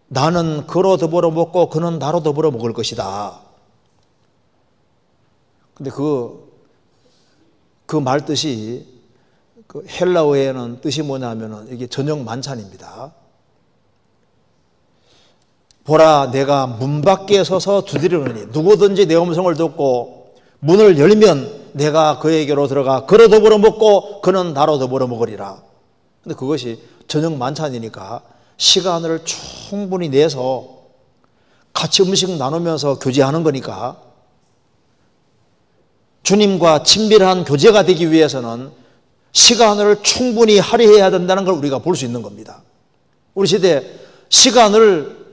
나는 그로 더불어 먹고 그는 나로 더불어 먹을 것이다. 근데 그 말 뜻이 헬라어에는 뜻이 뭐냐면은 이게 저녁 만찬입니다. 보라, 내가 문 밖에 서서 두드리노니 누구든지 내 음성을 듣고 문을 열면 내가 그에게로 들어가 그로 더불어 먹고 그는 나로 더불어 먹으리라. 근데 그것이 저녁 만찬이니까 시간을 충분히 내서 같이 음식 나누면서 교제하는 거니까 주님과 친밀한 교제가 되기 위해서는 시간을 충분히 할애해야 된다는 걸 우리가 볼 수 있는 겁니다. 우리 시대에 시간을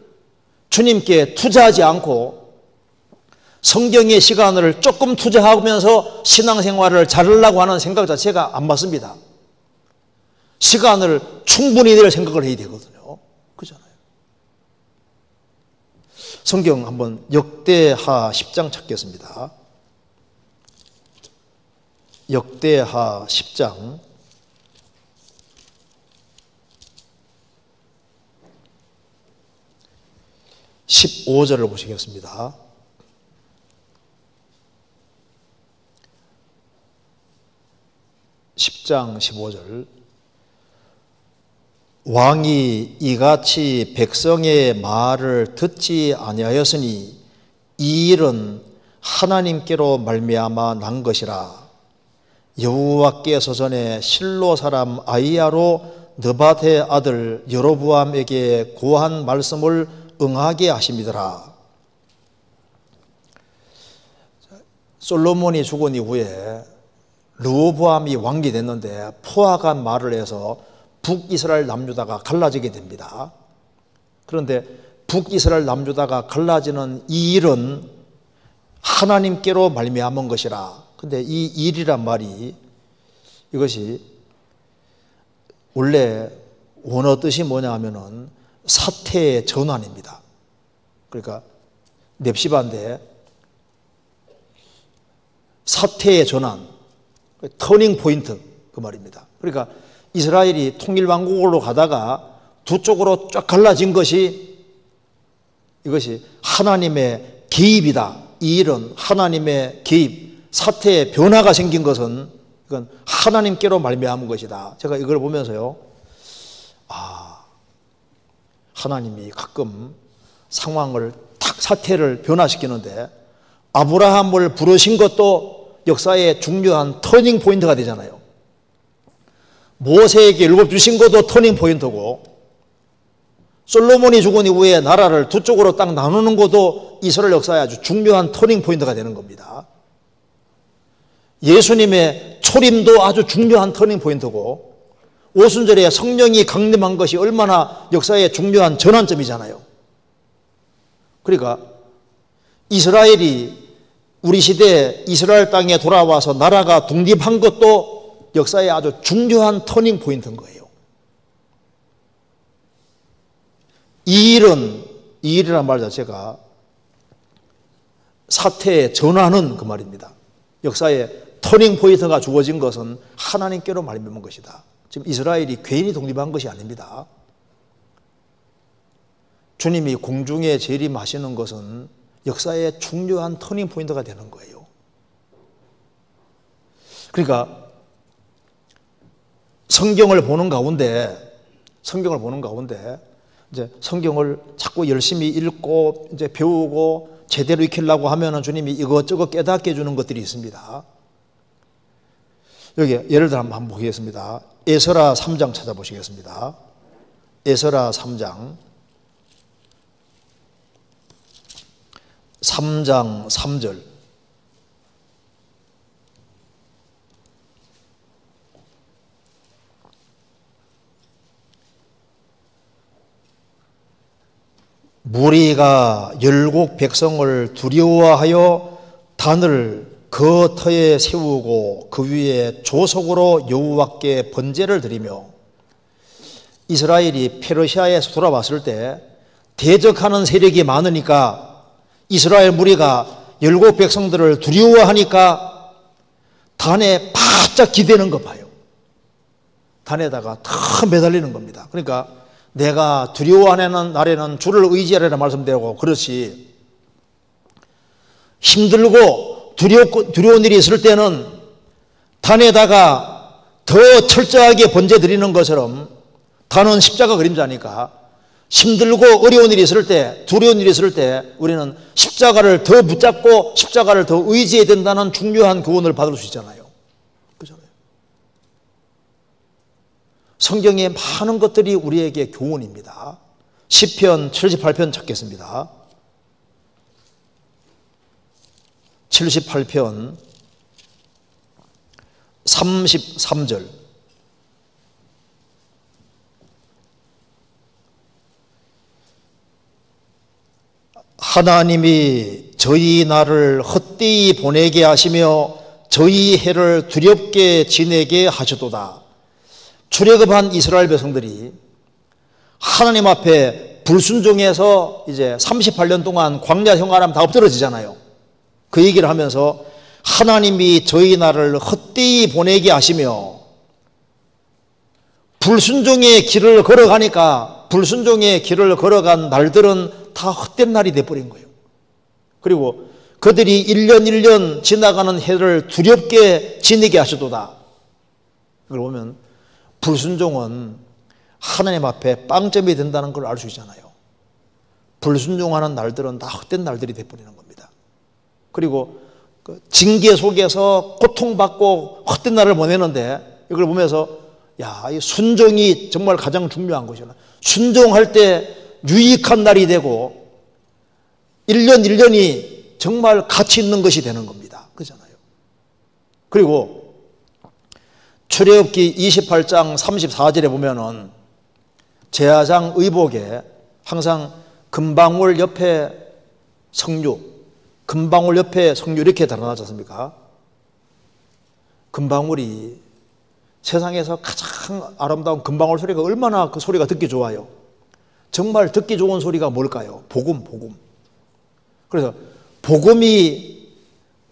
주님께 투자하지 않고 성경의 시간을 조금 투자하면서 신앙생활을 잘하려고 하는 생각 자체가 안 맞습니다. 시간을 충분히 낼 생각을 해야 되거든요. 그렇잖아요. 성경 한번 역대하 10장 찾겠습니다. 역대하 10장 15절을 보시겠습니다. (10장 15절) 왕이 이같이 백성의 말을 듣지 아니하였으니 이 일은 하나님께로 말미암아 난 것이라. 여호와께서 전에 실로 사람 아히야로 느밧의 아들 여로보암에게 고한 말씀을 응하게 하심이더라. 솔로몬이 죽은 이후에 르호보암이 왕이 됐는데 포악한 말을 해서 북이스라엘 남유다가 갈라지게 됩니다. 그런데 북이스라엘 남유다가 갈라지는 이 일은 하나님께로 말미암은 것이라. 근데 이 일이란 말이, 이것이 원래 원어 뜻이 뭐냐 하면은 사태의 전환입니다. 그러니까 넵시바인데 사태의 전환, 터닝 포인트, 그 말입니다. 그러니까 이스라엘이 통일왕국으로 가다가 두 쪽으로 쫙 갈라진 것이, 이것이 하나님의 개입이다. 이 일은 하나님의 개입, 사태의 변화가 생긴 것은 이건 하나님께로 말미암은 것이다. 제가 이걸 보면서요, 하나님이 가끔 상황을 탁, 사태를 변화시키는데 아브라함을 부르신 것도 역사의 중요한 터닝 포인트가 되잖아요. 모세에게 율법 주신 것도 터닝 포인트고, 솔로몬이 죽은 이후에 나라를 두 쪽으로 딱 나누는 것도 이스라엘 역사의 아주 중요한 터닝 포인트가 되는 겁니다. 예수님의 초림도 아주 중요한 터닝 포인트고, 오순절에 성령이 강림한 것이 얼마나 역사의 중요한 전환점이잖아요. 그러니까 이스라엘이 우리 시대에 이스라엘 땅에 돌아와서 나라가 독립한 것도 역사의 아주 중요한 터닝 포인트인 거예요. 이 일이란 말 자체가 사태의 전환은 그 말입니다. 역사의 터닝 포인트가 주어진 것은 하나님께로 말미암은 것이다. 지금 이스라엘이 괜히 독립한 것이 아닙니다. 주님이 공중에 재림하시는 것은 역사의 중요한 터닝 포인트가 되는 거예요. 그러니까 성경을 보는 가운데 이제 성경을 자꾸 열심히 읽고 이제 배우고 제대로 익히려고 하면은 주님이 이것저것 깨닫게 해주는 것들이 있습니다. 여기 예를 들어 한번 보겠습니다. 에스라 3장 찾아보시겠습니다. 에스라 3장 3절. 무리가 열국 백성을 두려워하여 단을 그 터에 세우고 그 위에 조속으로 여호와께 번제를 드리며, 이스라엘이 페르시아에서 돌아왔을 때 대적하는 세력이 많으니까 이스라엘 무리가 열국 백성들을 두려워하니까 단에 바짝 기대는 거 봐요. 단에다가 다 매달리는 겁니다. 그러니까 내가 두려워하는 날에는 주를 의지하라는 말씀대로 그렇지, 힘들고 두려운 일이 있을 때는 단에다가 더 철저하게 번제 드리는 것처럼, 단은 십자가 그림자니까 힘들고 어려운 일이 있을 때, 두려운 일이 있을 때 우리는 십자가를 더 붙잡고 십자가를 더 의지해야 된다는 중요한 교훈을 받을 수 있잖아요. 그렇잖아요. 성경의 많은 것들이 우리에게 교훈입니다. 시편 78편 찾겠습니다. 78편 33절. 하나님이 저희 날을 헛되이 보내게 하시며 저희 해를 두렵게 지내게 하셨도다. 출애굽한 이스라엘 백성들이 하나님 앞에 불순종해서 이제 38년 동안 광야 생활하면 다 엎드러지잖아요. 그 얘기를 하면서 하나님이 저희 나라를 헛되이 보내게 하시며, 불순종의 길을 걸어가니까 불순종의 길을 걸어간 날들은 다 헛된 날이 돼버린 거예요. 그리고 그들이 1년 1년 지나가는 해를 두렵게 지내게 하시도다. 그걸 보면 불순종은 하나님 앞에 빵점이 된다는 걸 알 수 있잖아요. 불순종하는 날들은 다 헛된 날들이 돼버리는 겁니다. 그리고 그 징계 속에서 고통받고 헛된 날을 보내는데 이걸 보면서 야, 이 순종이 정말 가장 중요한 것이구나. 순종할 때 유익한 날이 되고 1년 1년이 정말 가치 있는 것이 되는 겁니다. 그렇잖아요. 그리고 출애굽기 28장 34절에 보면은 제사장 의복에 항상 금방울 옆에 석류, 금방울 옆에 석류 이렇게 달아나지 않습니까? 금방울이 세상에서 가장 아름다운 금방울 소리가 얼마나 그 소리가 듣기 좋아요. 정말 듣기 좋은 소리가 뭘까요? 복음. 그래서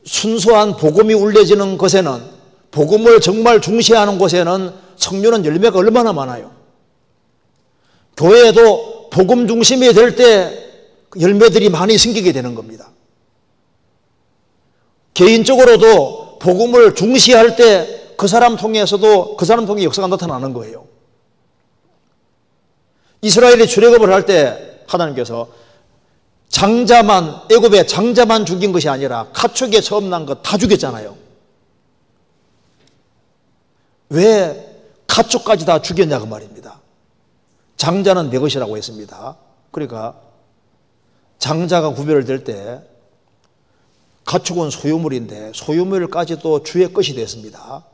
순수한 복음이 울려지는 곳에는, 복음을 정말 중시하는 곳에는 석류는 열매가 얼마나 많아요. 교회에도 복음 중심이 될 때 열매들이 많이 생기게 되는 겁니다. 개인적으로도 복음을 중시할 때 그 사람 통해서도 그 사람 통해 역사가 나타나는 거예요. 이스라엘이 출애굽을 할 때 하나님께서 애굽의 장자만 죽인 것이 아니라 가축에 처음 난 것 다 죽였잖아요. 왜 가축까지 다 죽였냐 그 말입니다. 장자는 내 것이라고 했습니다. 그러니까 장자가 구별될 때 가축은 소유물인데 소유물까지도 주의 것이 됐습니다.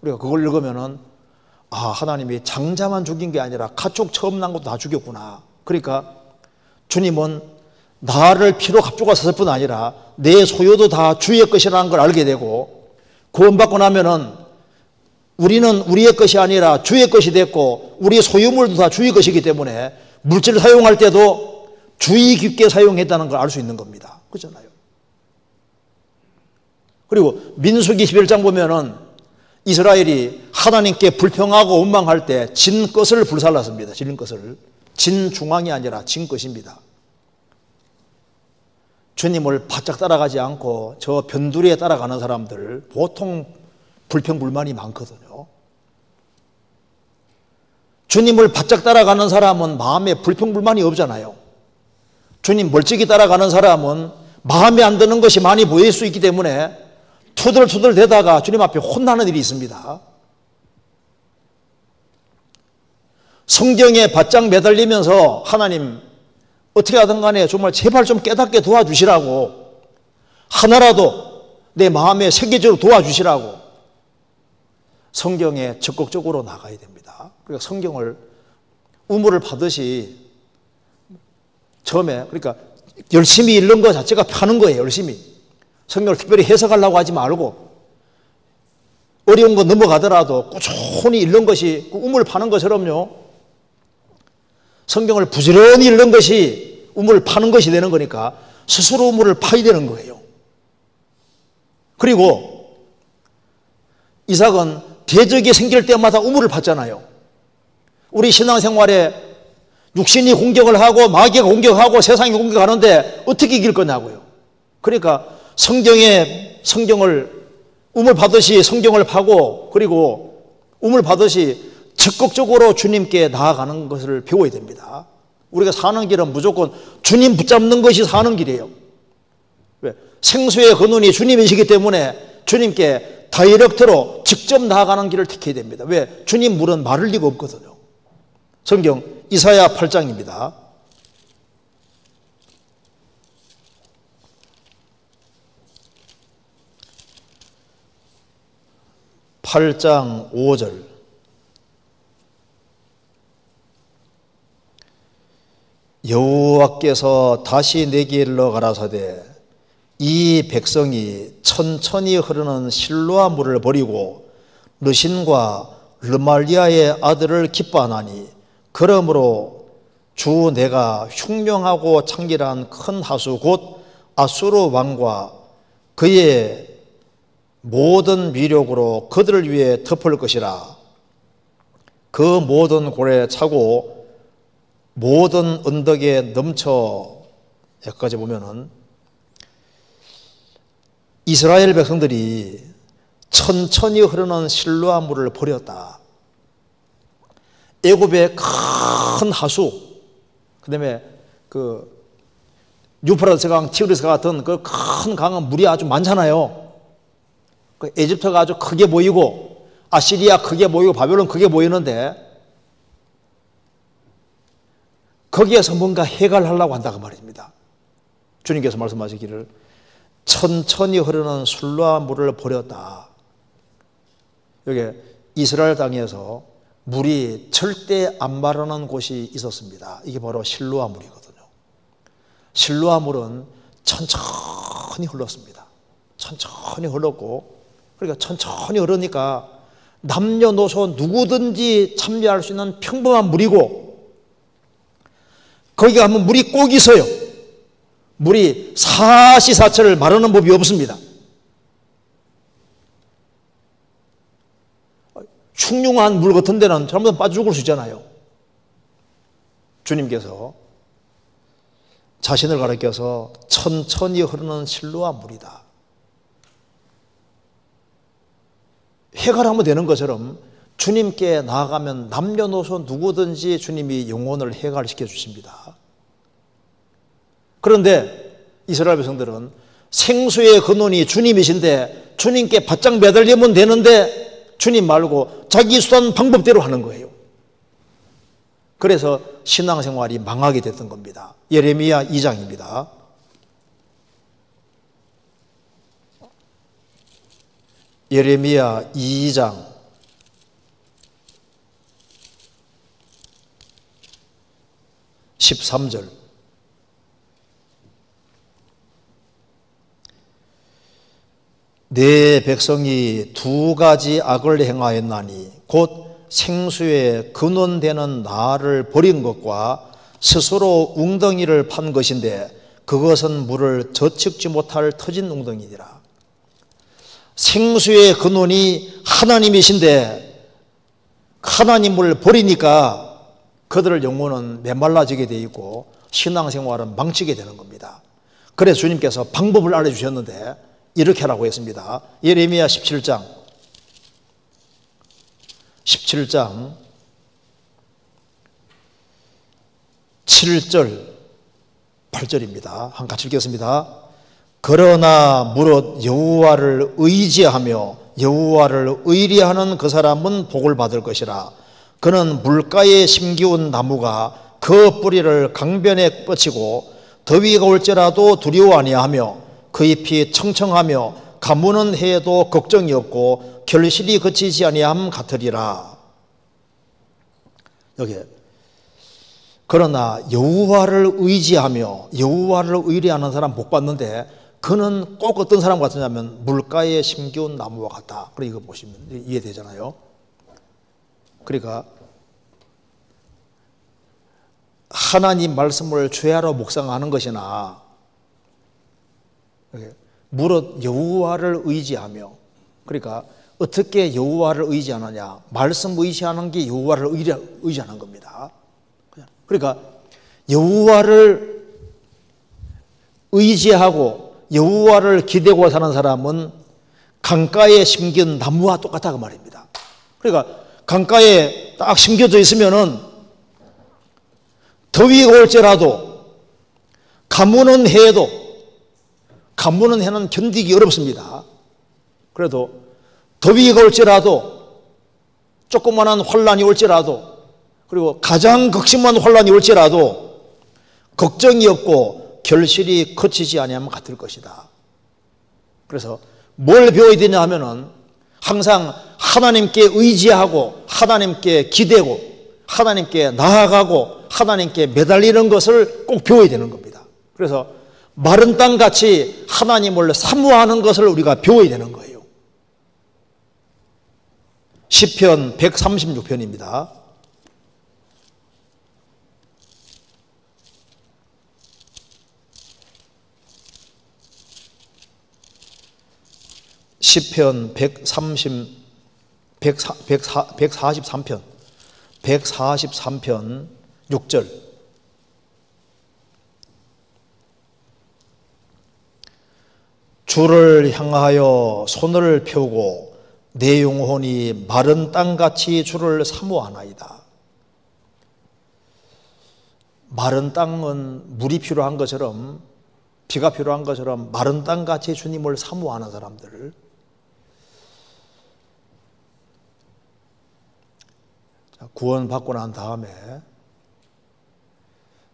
우리가 그걸 읽으면은 하나님이 장자만 죽인 게 아니라 가축 처음 난 것도 다 죽였구나. 그러니까 주님은 나를 피로 값주고 샀을 뿐 아니라 내 소유도 다 주의 것이라는 걸 알게 되고, 구원받고 나면은 우리는 우리의 것이 아니라 주의 것이 됐고, 우리 소유물도 다 주의 것이기 때문에 물질을 사용할 때도 주의 깊게 사용했다는 걸 알 수 있는 겁니다. 그렇잖아요. 그리고 민수기 11장 보면은 이스라엘이 하나님께 불평하고 원망할 때 진 것을 불살랐습니다. 진 것을. 진 중앙이 아니라 진 것입니다. 주님을 바짝 따라가지 않고 저 변두리에 따라가는 사람들 보통 불평불만이 많거든요. 주님을 바짝 따라가는 사람은 마음에 불평불만이 없잖아요. 주님 멀찍이 따라가는 사람은 마음에 안 드는 것이 많이 보일 수 있기 때문에 투덜투덜 대다가 주님 앞에 혼나는 일이 있습니다. 성경에 바짝 매달리면서 하나님 어떻게 하든 간에 정말 제발 좀 깨닫게 도와주시라고, 하나라도 내 마음에 새겨지도록 도와주시라고 성경에 적극적으로 나가야 됩니다. 그러니까 성경을 우물을 파듯이 처음에, 그러니까 열심히 읽는 것 자체가 파는 거예요. 열심히 성경을 특별히 해석하려고 하지 말고 어려운 거 넘어가더라도 꾸준히 읽는 것이 그 우물 파는 것처럼요, 성경을 부지런히 읽는 것이 우물을 파는 것이 되는 거니까 스스로 우물을 파야 되는 거예요. 그리고 이삭은 대적이 생길 때마다 우물을 팠잖아요. 우리 신앙생활에 육신이 공격을 하고 마귀가 공격하고 세상이 공격하는데 어떻게 이길 거냐고요. 그러니까 성경을 우물 파듯이 성경을 파고, 그리고 우물 파듯이 적극적으로 주님께 나아가는 것을 배워야 됩니다. 우리가 사는 길은 무조건 주님 붙잡는 것이 사는 길이에요. 왜? 생수의 근원이 주님이시기 때문에 주님께 다이렉트로 직접 나아가는 길을 택해야 됩니다. 왜? 주님 물은 마를 리가 없거든요. 성경 이사야 8장입니다. 8장 5절. 여호와께서 다시 내게 일러 가라사대 이 백성이 천천히 흐르는 실로아 물을 버리고 르신과 르말리아의 아들을 기뻐하나니 그러므로 주 내가 흉명하고 창길한 큰 하수 곧 아수르 왕과 그의 모든 미력으로 그들을 위해 덮을 것이라. 그 모든 골에 차고 모든 언덕에 넘쳐. 여기까지 보면은 이스라엘 백성들이 천천히 흐르는 실로아 물을 버렸다. 애굽의 큰 하수, 그 다음에 그 유프라tes 강, 티그리스 같은 그 큰 강은 물이 아주 많잖아요. 그 에집트가 아주 크게 보이고 아시리아 크게 보이고 바벨론 크게 보이는데 거기에서 뭔가 해결하려고 한다고 말입니다. 주님께서 말씀하시기를 천천히 흐르는 술로와 물을 버렸다. 여기 이스라엘 땅에서 물이 절대 안 마르는 곳이 있었습니다. 이게 바로 실로아 물이거든요. 실로아 물은 천천히 흘렀습니다. 천천히 흘렀고, 그러니까 천천히 흐르니까 남녀노소 누구든지 참여할 수 있는 평범한 물이고, 거기 가면 물이 꼭 있어요. 물이 사시사철을 마르는 법이 없습니다. 흉흉한 물 같은 데는 잘못하면 빠져 죽을 수 있잖아요. 주님께서 자신을 가리켜서 천천히 흐르는 실로아 물이다. 해결하면 되는 것처럼 주님께 나아가면 남녀노소 누구든지 주님이 영혼을 해결시켜 주십니다. 그런데 이스라엘 백성들은 생수의 근원이 주님이신데 주님께 바짝 매달리면 되는데 주님 말고 자기 수단 방법대로 하는 거예요. 그래서 신앙생활이 망하게 됐던 겁니다. 예레미야 2장입니다. 예레미야 2장 13절. 내 백성이 두 가지 악을 행하였나니 곧 생수의 근원되는 나를 버린 것과 스스로 웅덩이를 판 것인데 그것은 물을 저측지 못할 터진 웅덩이니라. 생수의 근원이 하나님이신데 하나님을 버리니까 그들의 영혼은 메말라지게 되어 있고 신앙생활은 망치게 되는 겁니다. 그래서 주님께서 방법을 알려주셨는데 이렇게 하라고 했습니다. 예레미야 17장 7절 8절입니다. 한 같이 읽겠습니다. 그러나 무릇 여호와를 의지하며 여호와를 의리하는 그 사람은 복을 받을 것이라. 그는 물가에 심기운 나무가 그 뿌리를 강변에 뻗치고 더위가 올지라도 두려워 아니하며 그 잎이 청청하며 가무는 해에도 걱정이 없고 결실이 그치지 아니함 같으리라. 여기 그러나 여호와를 의지하며 여호와를 의리하는 사람 복 받는데 그는 꼭 어떤 사람 같으냐면 물가에 심기운 나무와 같다. 그래 이거 보시면 이해되잖아요. 그러니까 하나님 말씀을 죄하러 묵상하는 것이나 무릇 여호와를 의지하며, 그러니까 어떻게 여호와를 의지하느냐, 말씀 의지하는 게 여호와를 의지하는 겁니다. 그러니까 여호와를 의지하고 여호와를 기대고 사는 사람은 강가에 심긴 나무와 똑같다고 말입니다. 그러니까 강가에 딱 심겨져 있으면은 더위가 올지라도 가무는 해도 가무는 해는 견디기 어렵습니다. 그래도 더위가 올지라도 조그마한 환란이 올지라도 그리고 가장 극심한 환란이 올지라도 걱정이 없고 결실이 그치지 아니하면 같을 것이다. 그래서 뭘 배워야 되냐 하면은 항상 하나님께 의지하고 하나님께 기대고 하나님께 나아가고 하나님께 매달리는 것을 꼭 배워야 되는 겁니다. 그래서 마른 땅같이 하나님을 사모하는 것을 우리가 배워야 되는 거예요. 시편 136편입니다. 시편 143편 6절. 주를 향하여 손을 펴고 내 영혼이 마른 땅같이 주를 사모하나이다. 마른 땅은 물이 필요한 것처럼 비가 필요한 것처럼 마른 땅같이 주님을 사모하는 사람들, 구원받고 난 다음에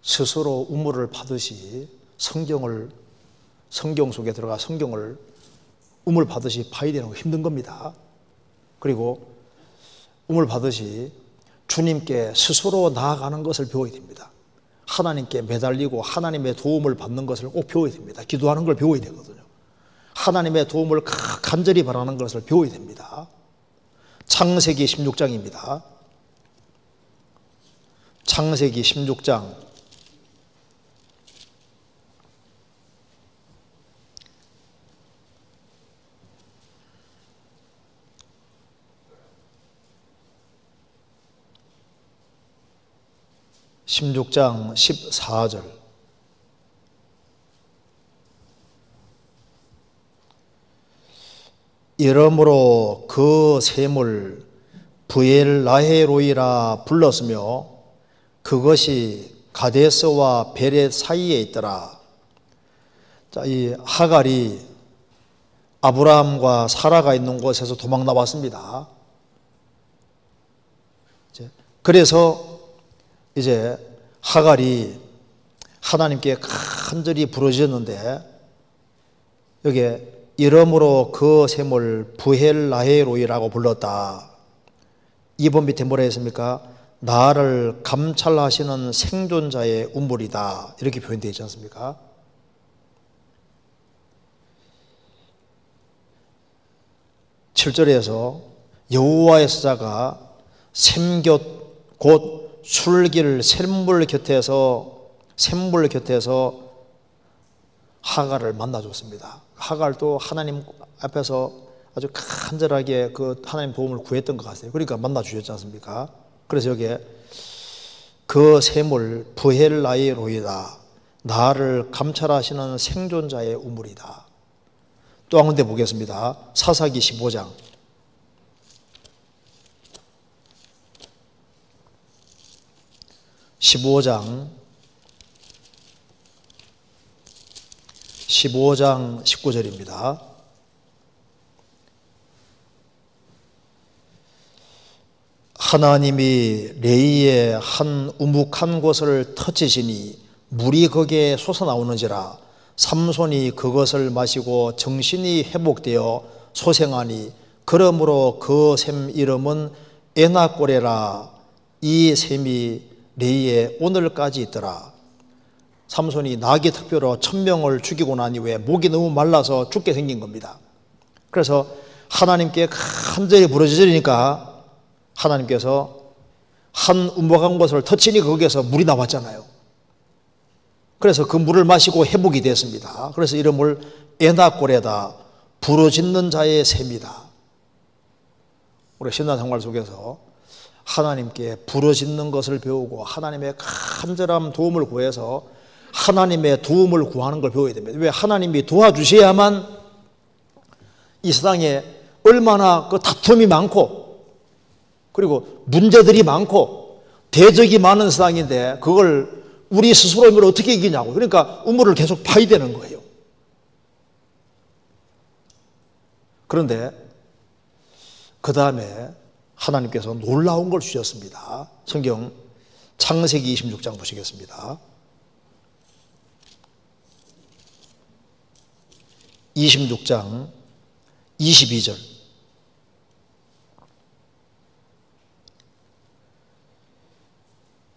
스스로 우물을 파듯이 성경 속에 들어가 성경을 우물 파듯이 파야 되는 거 힘든 겁니다. 그리고 우물 파듯이 주님께 스스로 나아가는 것을 배워야 됩니다. 하나님께 매달리고 하나님의 도움을 받는 것을 꼭 배워야 됩니다. 기도하는 걸 배워야 되거든요. 하나님의 도움을 간절히 바라는 것을 배워야 됩니다. 창세기 16장입니다. 창세기 16장 16장 14절. 이러므로 그 샘을 브엘라헤로이라 불렀으며 그것이 가데스와 베렛 사이에 있더라. 자, 이 하갈이 아브라함과 사라가 있는 곳에서 도망 나왔습니다. 그래서 이제 하갈이 하나님께 간절히 부르짖었는데 여기에 이러므로 그 샘을 브엘라헤로이라고 불렀다. 2번 밑에 뭐라 했습니까? 나를 감찰하시는 생존자의 우물이다. 이렇게 표현되어 있지 않습니까? (7절에서) 여호와의 사자가 샘곁 곧 술길 샘물 곁에서 하갈을 만나줬습니다. 하갈도 하나님 앞에서 아주 간절하게 그 하나님 도움을 구했던 것 같아요. 그러니까 만나주셨지 않습니까? 그래서 여기에 그 샘을 브엘라헤로이다. 나를 감찰하시는 생존자의 우물이다. 또 한 군데 보겠습니다. 사사기 15장 19절입니다. 하나님이 레이의 한 우묵한 곳을 터치시니 물이 거기에 솟아나오는지라 삼손이 그것을 마시고 정신이 회복되어 소생하니 그러므로 그 샘 이름은 에나꼬레라. 이 샘이 레이에 오늘까지 있더라. 삼손이 나귀 특별로 1000명을 죽이고 난 이후에 목이 너무 말라서 죽게 생긴 겁니다. 그래서 하나님께 간절히 부르짖으니까 하나님께서 한 우묵한 곳을 터치니 거기에서 물이 나왔잖아요. 그래서 그 물을 마시고 회복이 됐습니다. 그래서 이름을 에나꼬레다. 부르짖는 자의 샘이다. 우리 신앙생활 속에서 하나님께 부르짖는 것을 배우고 하나님의 간절한 도움을 구해서 하나님의 도움을 구하는 걸 배워야 됩니다. 왜? 하나님이 도와주셔야만 이 세상에 얼마나 그 다툼이 많고 그리고 문제들이 많고 대적이 많은 세상인데 그걸 우리 스스로 이걸 어떻게 이기냐고. 그러니까 우물을 계속 파야 되는 거예요. 그런데 그 다음에 하나님께서 놀라운 걸 주셨습니다. 성경 창세기 26장 보시겠습니다. 26장 22절.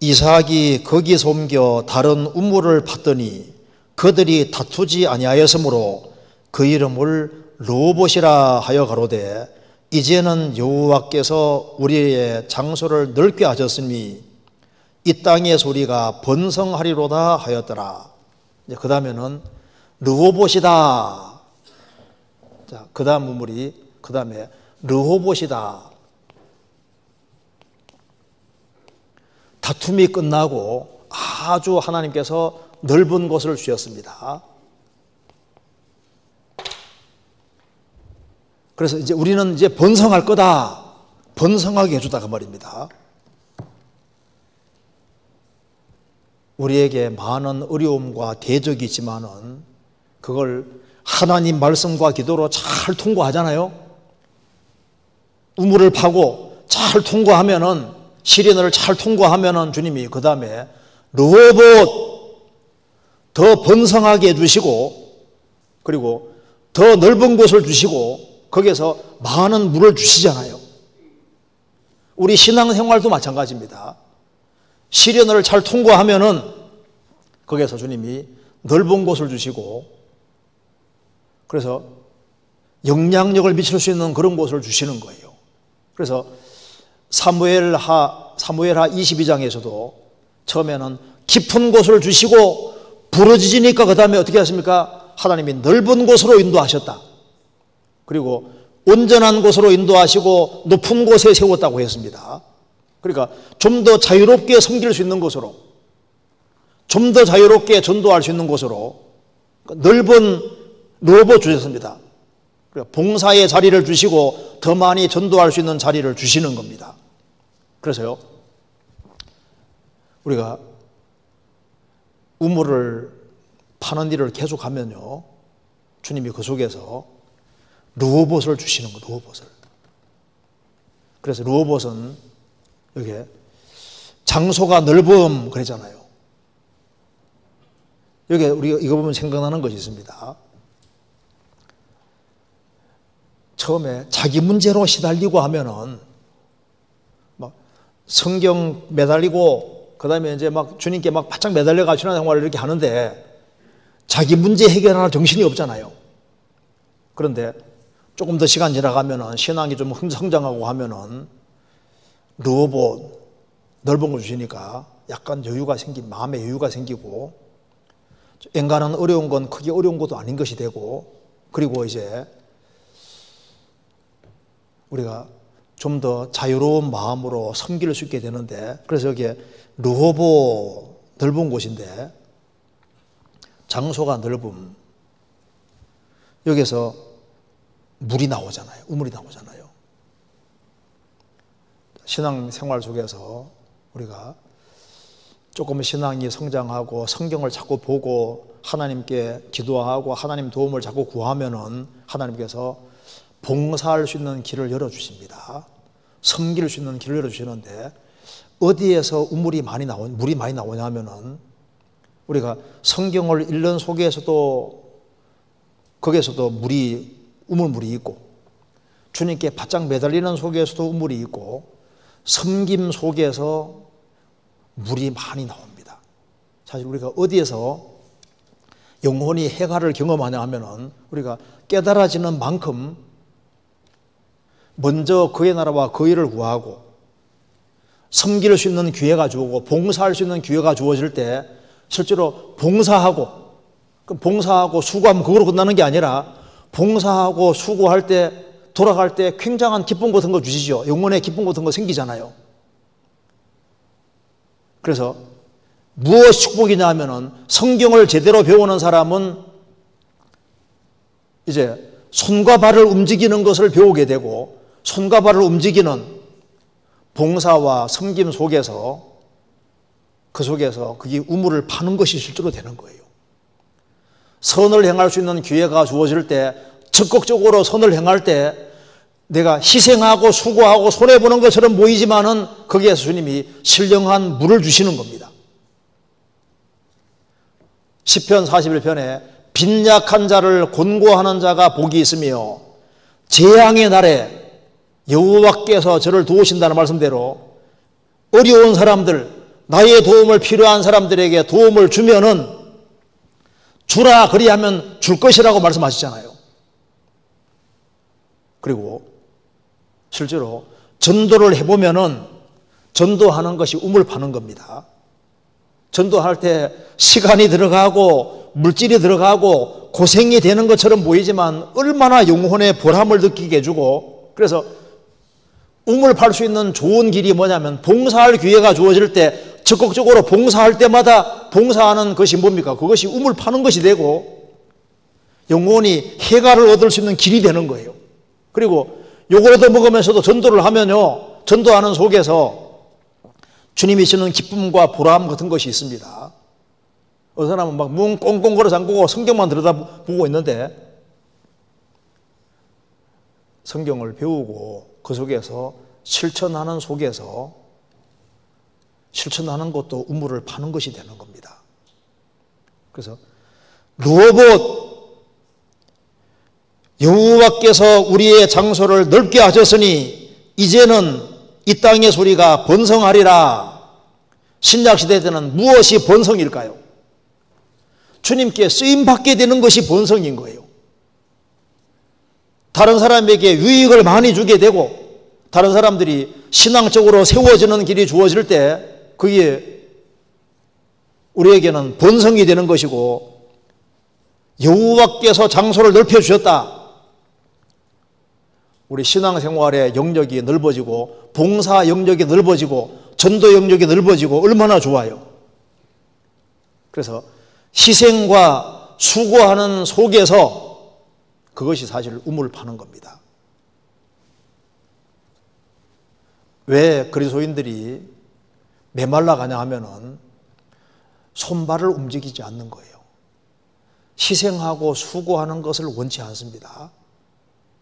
이삭이 거기서 옮겨 다른 우물을 팠더니 그들이 다투지 아니하였으므로 그 이름을 르호봇이라 하여 가로되 이제는 여호와께서 우리의 장소를 넓게 하셨으니 이 땅의 소리가 번성하리로다 하였더라. 그 다음에는 르호봇이다. 자, 그 다음 우물이 그 다음에 르호봇이다. 다툼이 끝나고 아주 하나님께서 넓은 곳을 주셨습니다. 그래서 이제 우리는 이제 번성할 거다. 번성하게 해주다 그 말입니다. 우리에게 많은 어려움과 대적이 있지만은 그걸 하나님 말씀과 기도로 잘 통과하잖아요. 우물을 파고 잘 통과하면은, 시련을 잘 통과하면은 주님이 그 다음에 르호봇 더 번성하게 해주시고, 그리고 더 넓은 곳을 주시고, 거기에서 많은 물을 주시잖아요. 우리 신앙생활도 마찬가지입니다. 시련을 잘 통과하면은 거기에서 주님이 넓은 곳을 주시고, 그래서 영향력을 미칠 수 있는 그런 곳을 주시는 거예요. 그래서 사무엘하 22장에서도 처음에는 깊은 곳을 주시고 부러지니까 그 다음에 어떻게 하십니까? 하나님이 넓은 곳으로 인도하셨다. 그리고 온전한 곳으로 인도하시고 높은 곳에 세웠다고 했습니다. 그러니까 좀 더 자유롭게 섬길 수 있는 곳으로, 좀 더 자유롭게 전도할 수 있는 곳으로 넓은 르호봇 주셨습니다. 봉사의 자리를 주시고 더 많이 전도할 수 있는 자리를 주시는 겁니다. 그래서요, 우리가 우물을 파는 일을 계속하면요, 주님이 그 속에서 르호봇을 주시는 거예요. 르호봇을. 그래서 르호봇은 여기 장소가 넓음 그러잖아요. 여기 우리가 이거 보면 생각나는 것이 있습니다. 처음에 자기 문제로 시달리고 하면은 막 성경 매달리고 그다음에 이제 막 주님께 막 바짝 매달려가 신앙생활을 이렇게 하는데 자기 문제 해결할 정신이 없잖아요. 그런데 조금 더 시간 지나가면은 신앙이 좀 성장하고 하면은 르호봇 넓은 거 주시니까 약간 여유가 생긴, 마음의 여유가 생기고, 엔간한 어려운 건 크게 어려운 것도 아닌 것이 되고, 그리고 이제 우리가 좀 더 자유로운 마음으로 섬길 수 있게 되는데, 그래서 여기에 르호봇 넓은 곳인데 장소가 넓음, 여기서 물이 나오잖아요. 우물이 나오잖아요. 신앙생활 속에서 우리가 조금 신앙이 성장하고 성경을 자꾸 보고 하나님께 기도하고 하나님 도움을 자꾸 구하면은 하나님께서 봉사할 수 있는 길을 열어주십니다. 섬길 수 있는 길을 열어주시는데, 어디에서 물이 많이 나오냐 하면은 우리가 성경을 읽는 속에서도 거기에서도 우물물이 있고, 주님께 바짝 매달리는 속에서도 우물이 있고, 섬김 속에서 물이 많이 나옵니다. 사실 우리가 어디에서 영혼이 해갈을 경험하냐 하면은 우리가 깨달아지는 만큼 먼저 그의 나라와 그 일을 구하고 섬길 수 있는 기회가 주어지고 봉사할 수 있는 기회가 주어질 때 실제로 봉사하고 수고하면 그거로 끝나는 게 아니라 봉사하고 수고할 때 돌아갈 때 굉장한 기쁨 같은 거 주시죠. 영혼의 기쁨 같은 거 생기잖아요. 그래서 무엇이 축복이냐 하면은 성경을 제대로 배우는 사람은 이제 손과 발을 움직이는 것을 배우게 되고, 손과 발을 움직이는 봉사와 섬김 속에서 그 속에서 그게 우물을 파는 것이 실제로 되는 거예요. 선을 행할 수 있는 기회가 주어질 때 적극적으로 선을 행할 때 내가 희생하고 수고하고 손해보는 것처럼 보이지만은 거기에서 주님이 신령한 물을 주시는 겁니다. 시편 41편에 빈약한 자를 곤고하는 자가 복이 있으며 재앙의 날에 여호와께서 저를 도우신다는 말씀대로 어려운 사람들, 나의 도움을 필요한 사람들에게 도움을 주면은 주라 그리하면 줄 것이라고 말씀하시잖아요. 그리고 실제로 전도를 해보면은 전도하는 것이 우물 파는 겁니다. 전도할 때 시간이 들어가고 물질이 들어가고 고생이 되는 것처럼 보이지만 얼마나 영혼의 보람을 느끼게 해주고, 그래서 우물 팔 수 있는 좋은 길이 뭐냐면 봉사할 기회가 주어질 때 적극적으로 봉사할 때마다 봉사하는 것이 뭡니까? 그것이 우물 파는 것이 되고 영혼이 해가를 얻을 수 있는 길이 되는 거예요. 그리고 요걸 얻어먹으면서도 전도를 하면요, 전도하는 속에서 주님이 주는 기쁨과 보람 같은 것이 있습니다. 어떤 사람은 막 문 꽁꽁 걸어 잠그고 성경만 들여다보고 있는데 성경을 배우고 그 속에서 실천하는 속에서 실천하는 것도 우물을 파는 것이 되는 겁니다. 그래서 누워봇 여호와께서 우리의 장소를 넓게 하셨으니 이제는 이 땅의 소리가 번성하리라. 신약시대 때는 무엇이 번성일까요? 주님께 쓰임받게 되는 것이 번성인 거예요. 다른 사람에게 유익을 많이 주게 되고 다른 사람들이 신앙적으로 세워지는 길이 주어질 때 그게 우리에게는 번성이 되는 것이고 여호와께서 장소를 넓혀주셨다. 우리 신앙생활의 영역이 넓어지고 봉사 영역이 넓어지고 전도 영역이 넓어지고 얼마나 좋아요. 그래서 희생과 수고하는 속에서 그것이 사실 우물을 파는 겁니다. 왜 그리스도인들이 메말라 가냐 하면은 손발을 움직이지 않는 거예요. 희생하고 수고하는 것을 원치 않습니다.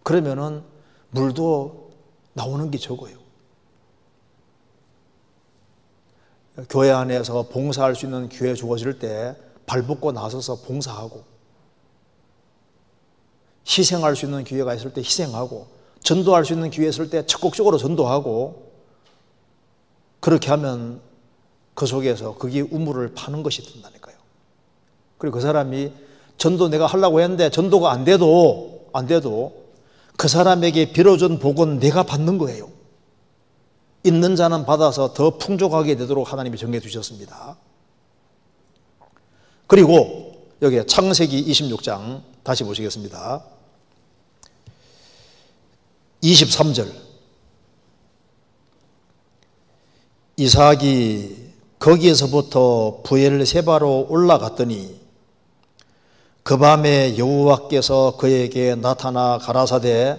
그러면은 물도 나오는 게 적어요. 교회 안에서 봉사할 수 있는 기회 주어질 때 발벗고 나서서 봉사하고 희생할 수 있는 기회가 있을 때 희생하고 전도할 수 있는 기회 있을 때 적극적으로 전도하고 그렇게 하면 그 속에서 그게 우물을 파는 것이 된다니까요. 그리고 그 사람이 전도 내가 하려고 했는데 전도가 안 돼도 그 사람에게 빌어준 복은 내가 받는 거예요. 있는 자는 받아서 더 풍족하게 되도록 하나님이 정해 주셨습니다. 그리고 여기 창세기 26장 다시 보시겠습니다. 23절 이삭이 거기에서부터 브엘세바로 올라갔더니 그 밤에 여호와께서 그에게 나타나 가라사대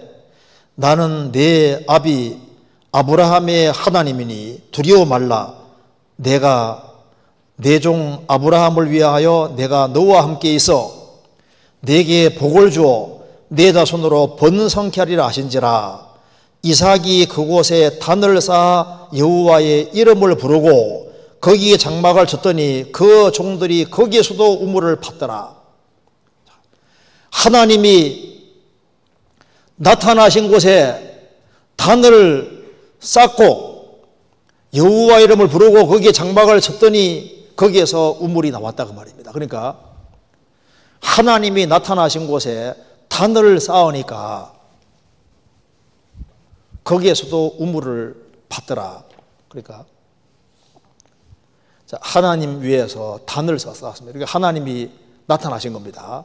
나는 내 아비 아브라함의 하나님이니 두려워 말라. 내가 내 종 아브라함을 위하여 내가 너와 함께 있어 내게 복을 주어 내 자손으로 번성케 하리라 하신지라. 이삭이 그곳에 단을 쌓아 여호와의 이름을 부르고 거기에 장막을 쳤더니 그 종들이 거기에서도 우물을 팠더라. 하나님이 나타나신 곳에 단을 쌓고 여호와 이름을 부르고 거기에 장막을 쳤더니 거기에서 우물이 나왔다 그 말입니다. 그러니까 하나님이 나타나신 곳에 단을 쌓으니까 거기에서도 우물을 팠더라. 그러니까 하나님 위에서 단을 쌓았습니다. 그러니까 하나님이 나타나신 겁니다.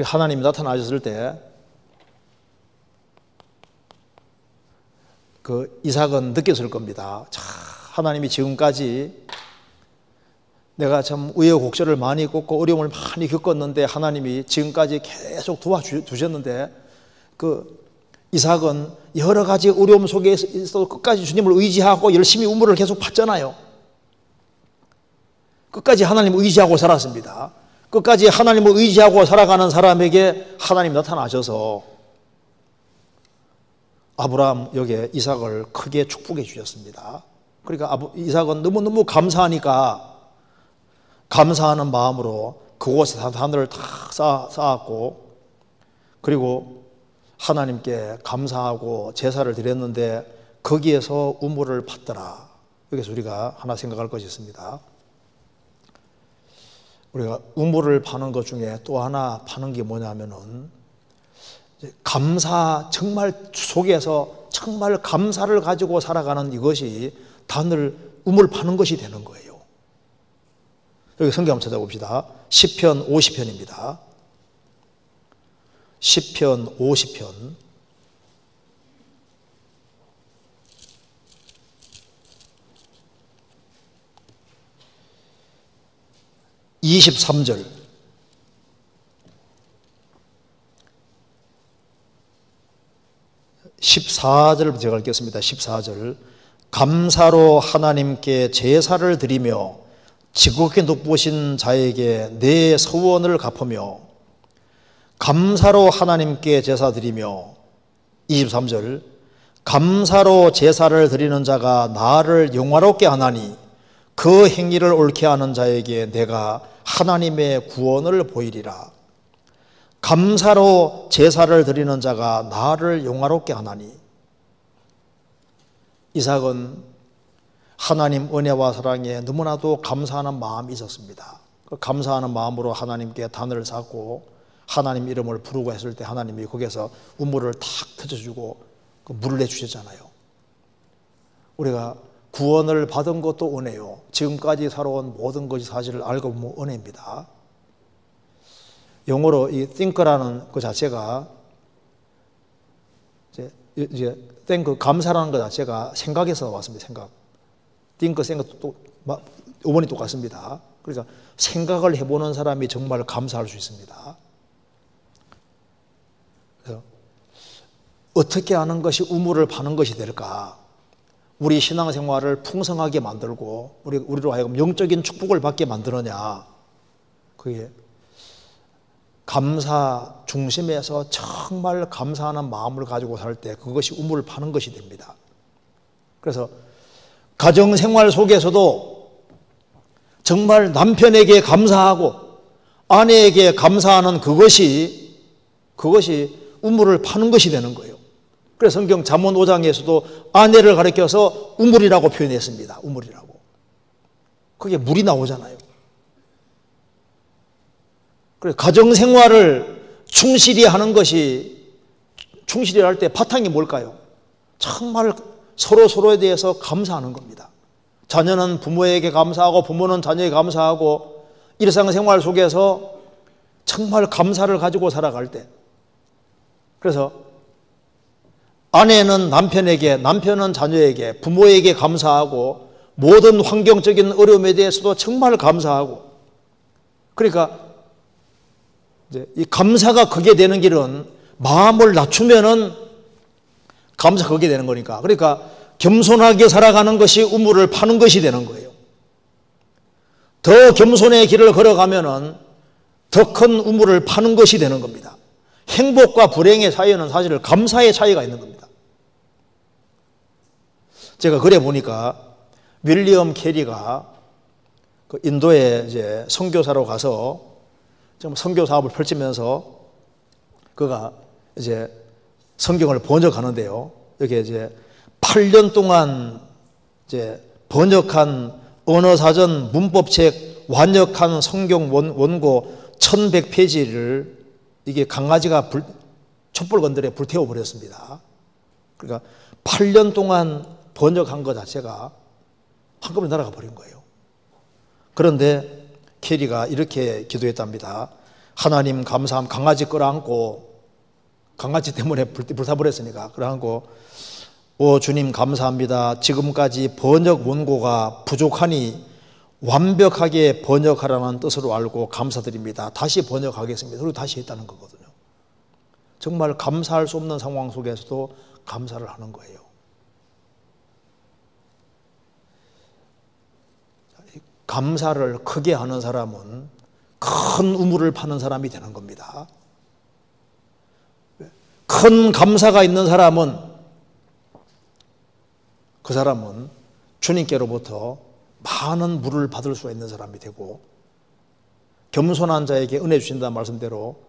하나님이 나타나셨을 때 그 이삭은 느꼈을 겁니다. 하나님이 지금까지 내가 참 우여곡절을 많이 겪고 어려움을 많이 겪었는데 하나님이 지금까지 계속 도와주셨는데 그 이삭은 여러 가지 어려움 속에 있어도 끝까지 주님을 의지하고 열심히 우물을 계속 팠잖아요. 끝까지 하나님을 의지하고 살았습니다. 끝까지 하나님을 의지하고 살아가는 사람에게 하나님 나타나셔서 아브라함 여기에 이삭을 크게 축복해 주셨습니다. 그러니까 이삭은 너무너무 감사하니까 감사하는 마음으로 그곳에 단을 다 쌓았고 그리고 하나님께 감사하고 제사를 드렸는데 거기에서 우물을 팠더라. 여기서 우리가 하나 생각할 것이 있습니다. 우리가 우물을 파는 것 중에 또 하나 파는 게 뭐냐면은 감사 정말 속에서 정말 감사를 가지고 살아가는 이것이 단을 우물 파는 것이 되는 거예요. 여기 성경 한번 찾아봅시다. 시편 50편입니다. 시편 50편 23절 14절 제가 읽겠습니다. 14절. 감사로 하나님께 제사를 드리며 지극히 높으신 자에게 내 서원을 갚으며, 감사로 하나님께 제사 드리며, 23절. 감사로 제사를 드리는 자가 나를 영화롭게 하나니 그 행위를 옳게 하는 자에게 내가 하나님의 구원을 보이리라. 감사로 제사를 드리는 자가 나를 영화롭게 하나니. 이삭은 하나님 은혜와 사랑에 너무나도 감사하는 마음이 있었습니다. 그 감사하는 마음으로 하나님께 단을 쌓고 하나님 이름을 부르고 했을 때 하나님이 거기에서 우물을 탁 터져주고 그 물을 내주셨잖아요. 우리가 구원을 받은 것도 은혜요. 지금까지 살아온 모든 것이 사실을 알고 보면 은혜입니다. 영어로 이 think라는 그 자체가 이제 think, 감사라는 것 자체가 생각에서 왔습니다. 생각. think, 생각 또 어머니 똑같습니다. 그러니까 생각을 해보는 사람이 정말 감사할 수 있습니다. 그래서 어떻게 하는 것이 우물을 파는 것이 될까? 우리 신앙생활을 풍성하게 만들고 우리로 하여금 영적인 축복을 받게 만드느냐? 그게 감사 중심에서 정말 감사하는 마음을 가지고 살 때 그것이 우물을 파는 것이 됩니다. 그래서 가정생활 속에서도 정말 남편에게 감사하고 아내에게 감사하는 그것이 우물을 파는 것이 되는 거예요. 그래서 성경 잠언 5장에서도 아내를 가리켜서 우물이라고 표현했습니다. 우물이라고. 그게 물이 나오잖아요. 그래서 가정생활을 충실히 하는 것이, 충실히 할 때 바탕이 뭘까요? 정말 서로에 대해서 감사하는 겁니다. 자녀는 부모에게 감사하고 부모는 자녀에게 감사하고 일상생활 속에서 정말 감사를 가지고 살아갈 때, 그래서 아내는 남편에게, 남편은 자녀에게, 부모에게 감사하고 모든 환경적인 어려움에 대해서도 정말 감사하고, 그러니까 이제 이 감사가 크게 되는 길은 마음을 낮추면은 감사가 크게 되는 거니까, 그러니까 겸손하게 살아가는 것이 우물을 파는 것이 되는 거예요. 더 겸손의 길을 걸어가면은 더 큰 우물을 파는 것이 되는 겁니다. 행복과 불행의 사이에는 사실 감사의 차이가 있는 겁니다. 제가 그래 보니까 윌리엄 캐리가 그 인도에 이제 선교사로 가서 좀 선교 사업을 펼치면서 그가 이제 성경을 번역하는데요. 여기 이제 8년 동안 이제 번역한 언어사전 문법책 완역한 성경 원고 1100페이지를 이게 강아지가 촛불 건드려 불태워 버렸습니다. 그러니까 8년 동안 번역한 것 자체가 한꺼번에 날아가 버린 거예요. 그런데 캐리가 이렇게 기도했답니다. 하나님 감사함. 강아지 끌어안고, 강아지 때문에 불타버렸으니까 끌어안고, 오 주님 감사합니다. 지금까지 번역 원고가 부족하니 완벽하게 번역하라는 뜻으로 알고 감사드립니다. 다시 번역하겠습니다. 그리고 다시 했다는 거거든요. 정말 감사할 수 없는 상황 속에서도 감사를 하는 거예요. 감사를 크게 하는 사람은 큰 우물을 파는 사람이 되는 겁니다. 큰 감사가 있는 사람은, 그 사람은 주님께로부터 많은 물을 받을 수 있는 사람이 되고, 겸손한 자에게 은혜 주신다는 말씀대로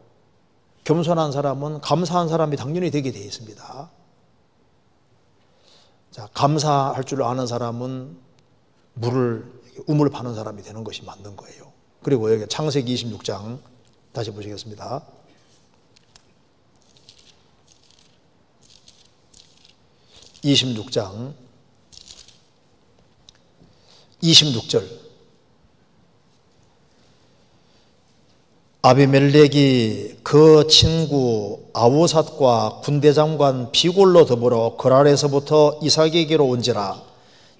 겸손한 사람은 감사한 사람이 당연히 되게 되어 있습니다. 자, 감사할 줄 아는 사람은 우물을 파는 사람이 되는 것이 맞는 거예요. 그리고 여기 창세기 26장 다시 보시겠습니다. (26장) 26절. 아비멜렉이 그 친구 아우삿과 군대장관 비골로 더불어 거랄에서부터 이삭에게로 온지라.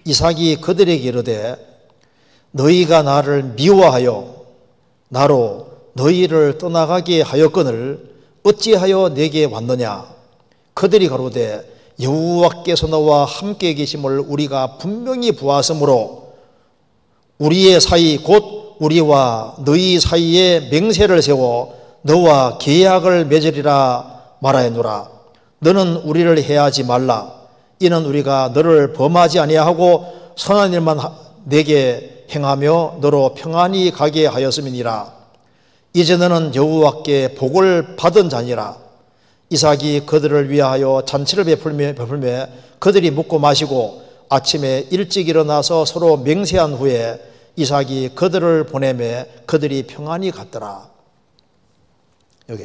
이삭이 그들에게 이르되 너희가 나를 미워하여 나로 너희를 떠나가게 하였거늘 어찌하여 내게 왔느냐. 그들이 가로되 여호와께서 너와 함께 계심을 우리가 분명히 보았으므로 우리의 사이 곧 우리와 너희 사이에 맹세를 세워 너와 계약을 맺으리라 말하였노라. 너는 우리를 해하지 말라. 이는 우리가 너를 범하지 아니하고 선한 일만 내게 행하며 너로 평안히 가게 하였음이니라. 이제 너는 여호와께 복을 받은 자니라. 이삭이 그들을 위하여 잔치를 베풀매 그들이 먹고 마시고 아침에 일찍 일어나서 서로 맹세한 후에 이삭이 그들을 보내매 그들이 평안히 갔더라. 여기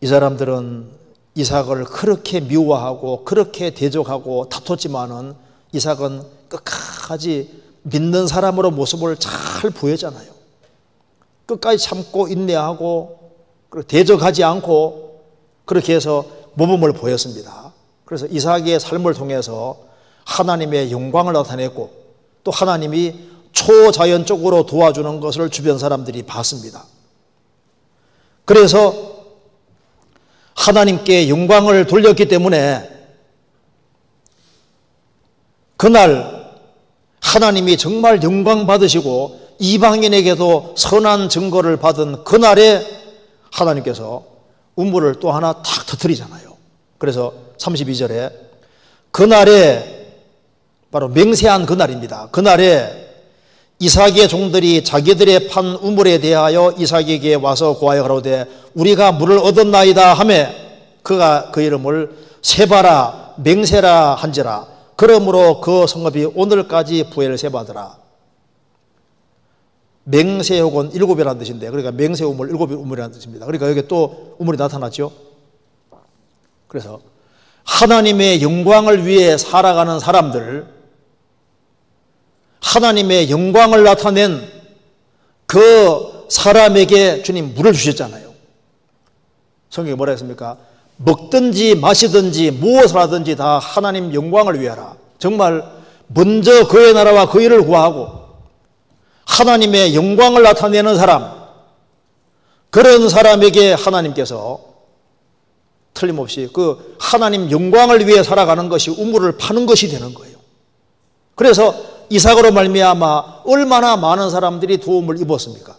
이 사람들은 이삭을 그렇게 미워하고 그렇게 대적하고 다퉜지만은 이삭은 끝까지 믿는 사람으로 모습을 잘 보였잖아요. 끝까지 참고 인내하고 대적하지 않고 그렇게 해서 모범을 보였습니다. 그래서 이삭의 삶을 통해서 하나님의 영광을 나타냈고 또 하나님이 초자연적으로 도와주는 것을 주변 사람들이 봤습니다. 그래서 하나님께 영광을 돌렸기 때문에 그날 하나님이 정말 영광 받으시고 이방인에게도 선한 증거를 받은 그날에 하나님께서 우물을 또 하나 탁 터뜨리잖아요. 그래서 32절에 그날에 바로 맹세한 그날입니다. 그날에 이삭의 종들이 자기들의 판 우물에 대하여 이삭에게 와서 고하여 가로되 우리가 물을 얻었나이다 하매 그가 그 이름을 세바라 맹세라 한지라. 그러므로 그 성읍이 오늘까지 부엘세바더라. 맹세 혹은 일곱이라는 뜻인데 그러니까 맹세 우물 일곱 우물이라는 뜻입니다. 그러니까 여기 또 우물이 나타났죠. 그래서 하나님의 영광을 위해 살아가는 사람들, 하나님의 영광을 나타낸 그 사람에게 주님 물을 주셨잖아요. 성경에 뭐라 했습니까? 먹든지 마시든지 무엇을 하든지 다 하나님 영광을 위하라. 정말 먼저 그의 나라와 그 일을 구하고 하나님의 영광을 나타내는 사람, 그런 사람에게 하나님께서 틀림없이 그 하나님 영광을 위해 살아가는 것이 우물을 파는 것이 되는 거예요. 그래서 이삭으로 말미암아 얼마나 많은 사람들이 도움을 입었습니까?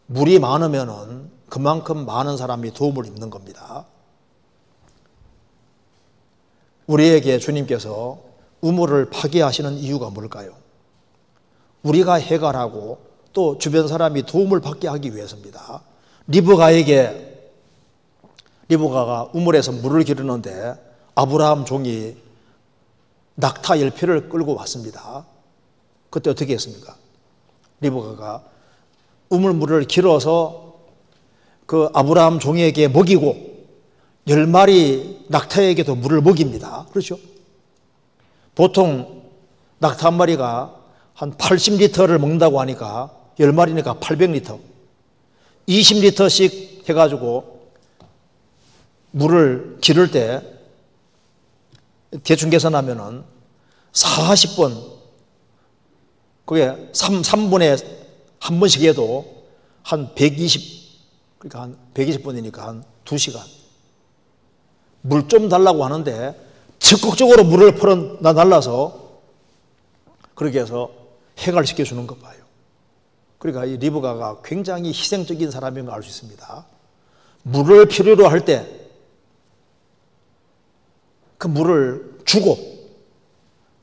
물이 많으면은 그만큼 많은 사람이 도움을 입는 겁니다. 우리에게 주님께서 우물을 파게 하시는 이유가 뭘까요? 우리가 해결하고 또 주변 사람이 도움을 받게 하기 위해서입니다. 리브가가 우물에서 물을 기르는데 아브라함 종이 낙타 10피를 끌고 왔습니다. 그때 어떻게 했습니까? 리브가가 우물물을 길어서 그 아브라함 종에게 먹이고 10마리 낙타에게도 물을 먹입니다. 그렇죠? 보통 낙타 한 마리가 한 80리터를 먹는다고 하니까 10마리니까 800리터 20리터씩 해가지고 물을 기를 때 대충 계산하면은 40번, 그게 3분에 한 번씩 해도 한 120, 그러니까 한 120분이니까 한 2시간. 물 좀 달라고 하는데 적극적으로 물을 날라서 그렇게 해서 해결시켜 주는 것 봐요. 그러니까 이 리브가가 굉장히 희생적인 사람인 걸 알 수 있습니다. 물을 필요로 할 때 그 물을 주고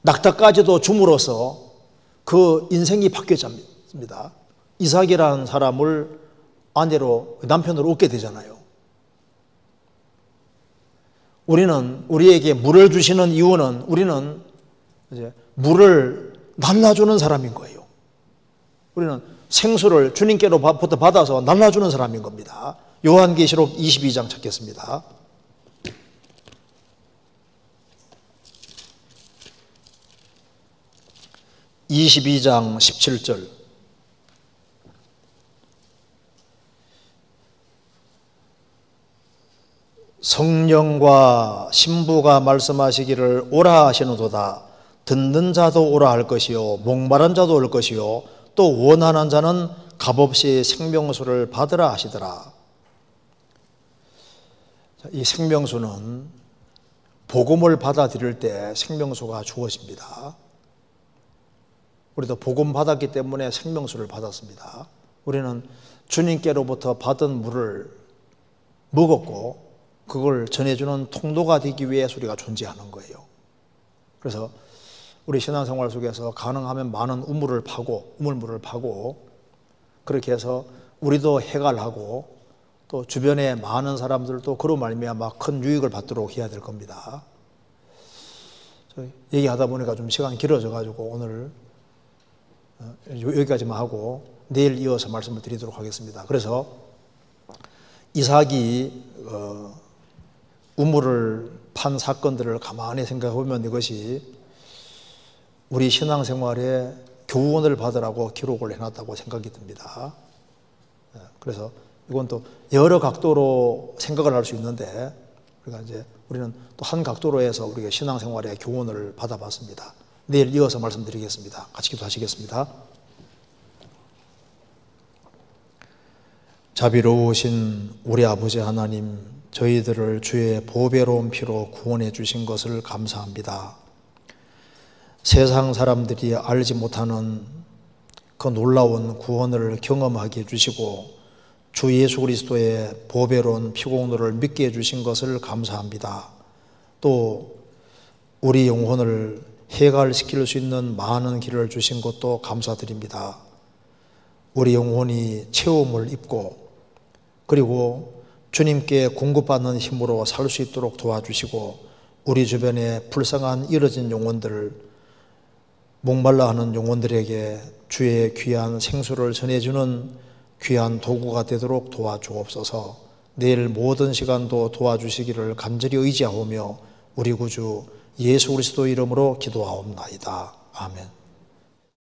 낙타까지도 줌으로써 그 인생이 바뀌어집니다. 이삭이라는 사람을 아내로, 남편으로 얻게 되잖아요. 우리는 우리에게 물을 주시는 이유는 우리는 이제 물을 날라주는 사람인 거예요. 우리는 생수를 주님께로부터 받아서 날라주는 사람인 겁니다. 요한계시록 22장 찾겠습니다. (22장 17절) 성령과 신부가 말씀하시기를 오라 하시는도다. 듣는 자도 오라 할 것이요 목마른 자도 올 것이요 또 원하는 자는 값없이 생명수를 받으라 하시더라. 이 생명수는 복음을 받아들일 때 생명수가 주어집니다. 우리도 복음 받았기 때문에 생명수를 받았습니다. 우리는 주님께로부터 받은 물을 먹었고 그걸 전해주는 통로가 되기 위해서 우리가 존재하는 거예요. 그래서 우리 신앙생활 속에서 가능하면 많은 우물물을 파고 그렇게 해서 우리도 해갈하고 또 주변에 많은 사람들도 그로 말미암아 큰 유익을 받도록 해야 될 겁니다. 얘기하다 보니까 좀 시간이 길어져 가지고 오늘 여기까지만 하고 내일 이어서 말씀을 드리도록 하겠습니다. 그래서 이삭이 우물을 판 사건들을 가만히 생각해 보면 이것이 우리 신앙생활에 교훈을 받으라고 기록을 해놨다고 생각이 듭니다. 그래서 이건 또 여러 각도로 생각을 할 수 있는데 우리는 또 한 각도로 해서 우리가 신앙생활에 교훈을 받아봤습니다. 내일 이어서 말씀드리겠습니다. 같이 기도하시겠습니다. 자비로우신 우리 아버지 하나님, 저희들을 주의 보배로운 피로 구원해 주신 것을 감사합니다. 세상 사람들이 알지 못하는 그 놀라운 구원을 경험하게 해주시고 주 예수 그리스도의 보배로운 피공로를 믿게 해주신 것을 감사합니다. 또 우리 영혼을 해갈시킬 수 있는 많은 길을 주신 것도 감사드립니다. 우리 영혼이 체험을 입고 그리고 주님께 공급받는 힘으로 살 수 있도록 도와주시고 우리 주변에 불쌍한 이어진 영혼들, 목말라 하는 영혼들에게 주의 귀한 생수를 전해주는 귀한 도구가 되도록 도와주옵소서. 내일 모든 시간도 도와주시기를 간절히 의지하오며 우리 구주 예수 그리스도 이름으로 기도하옵나이다. 아멘.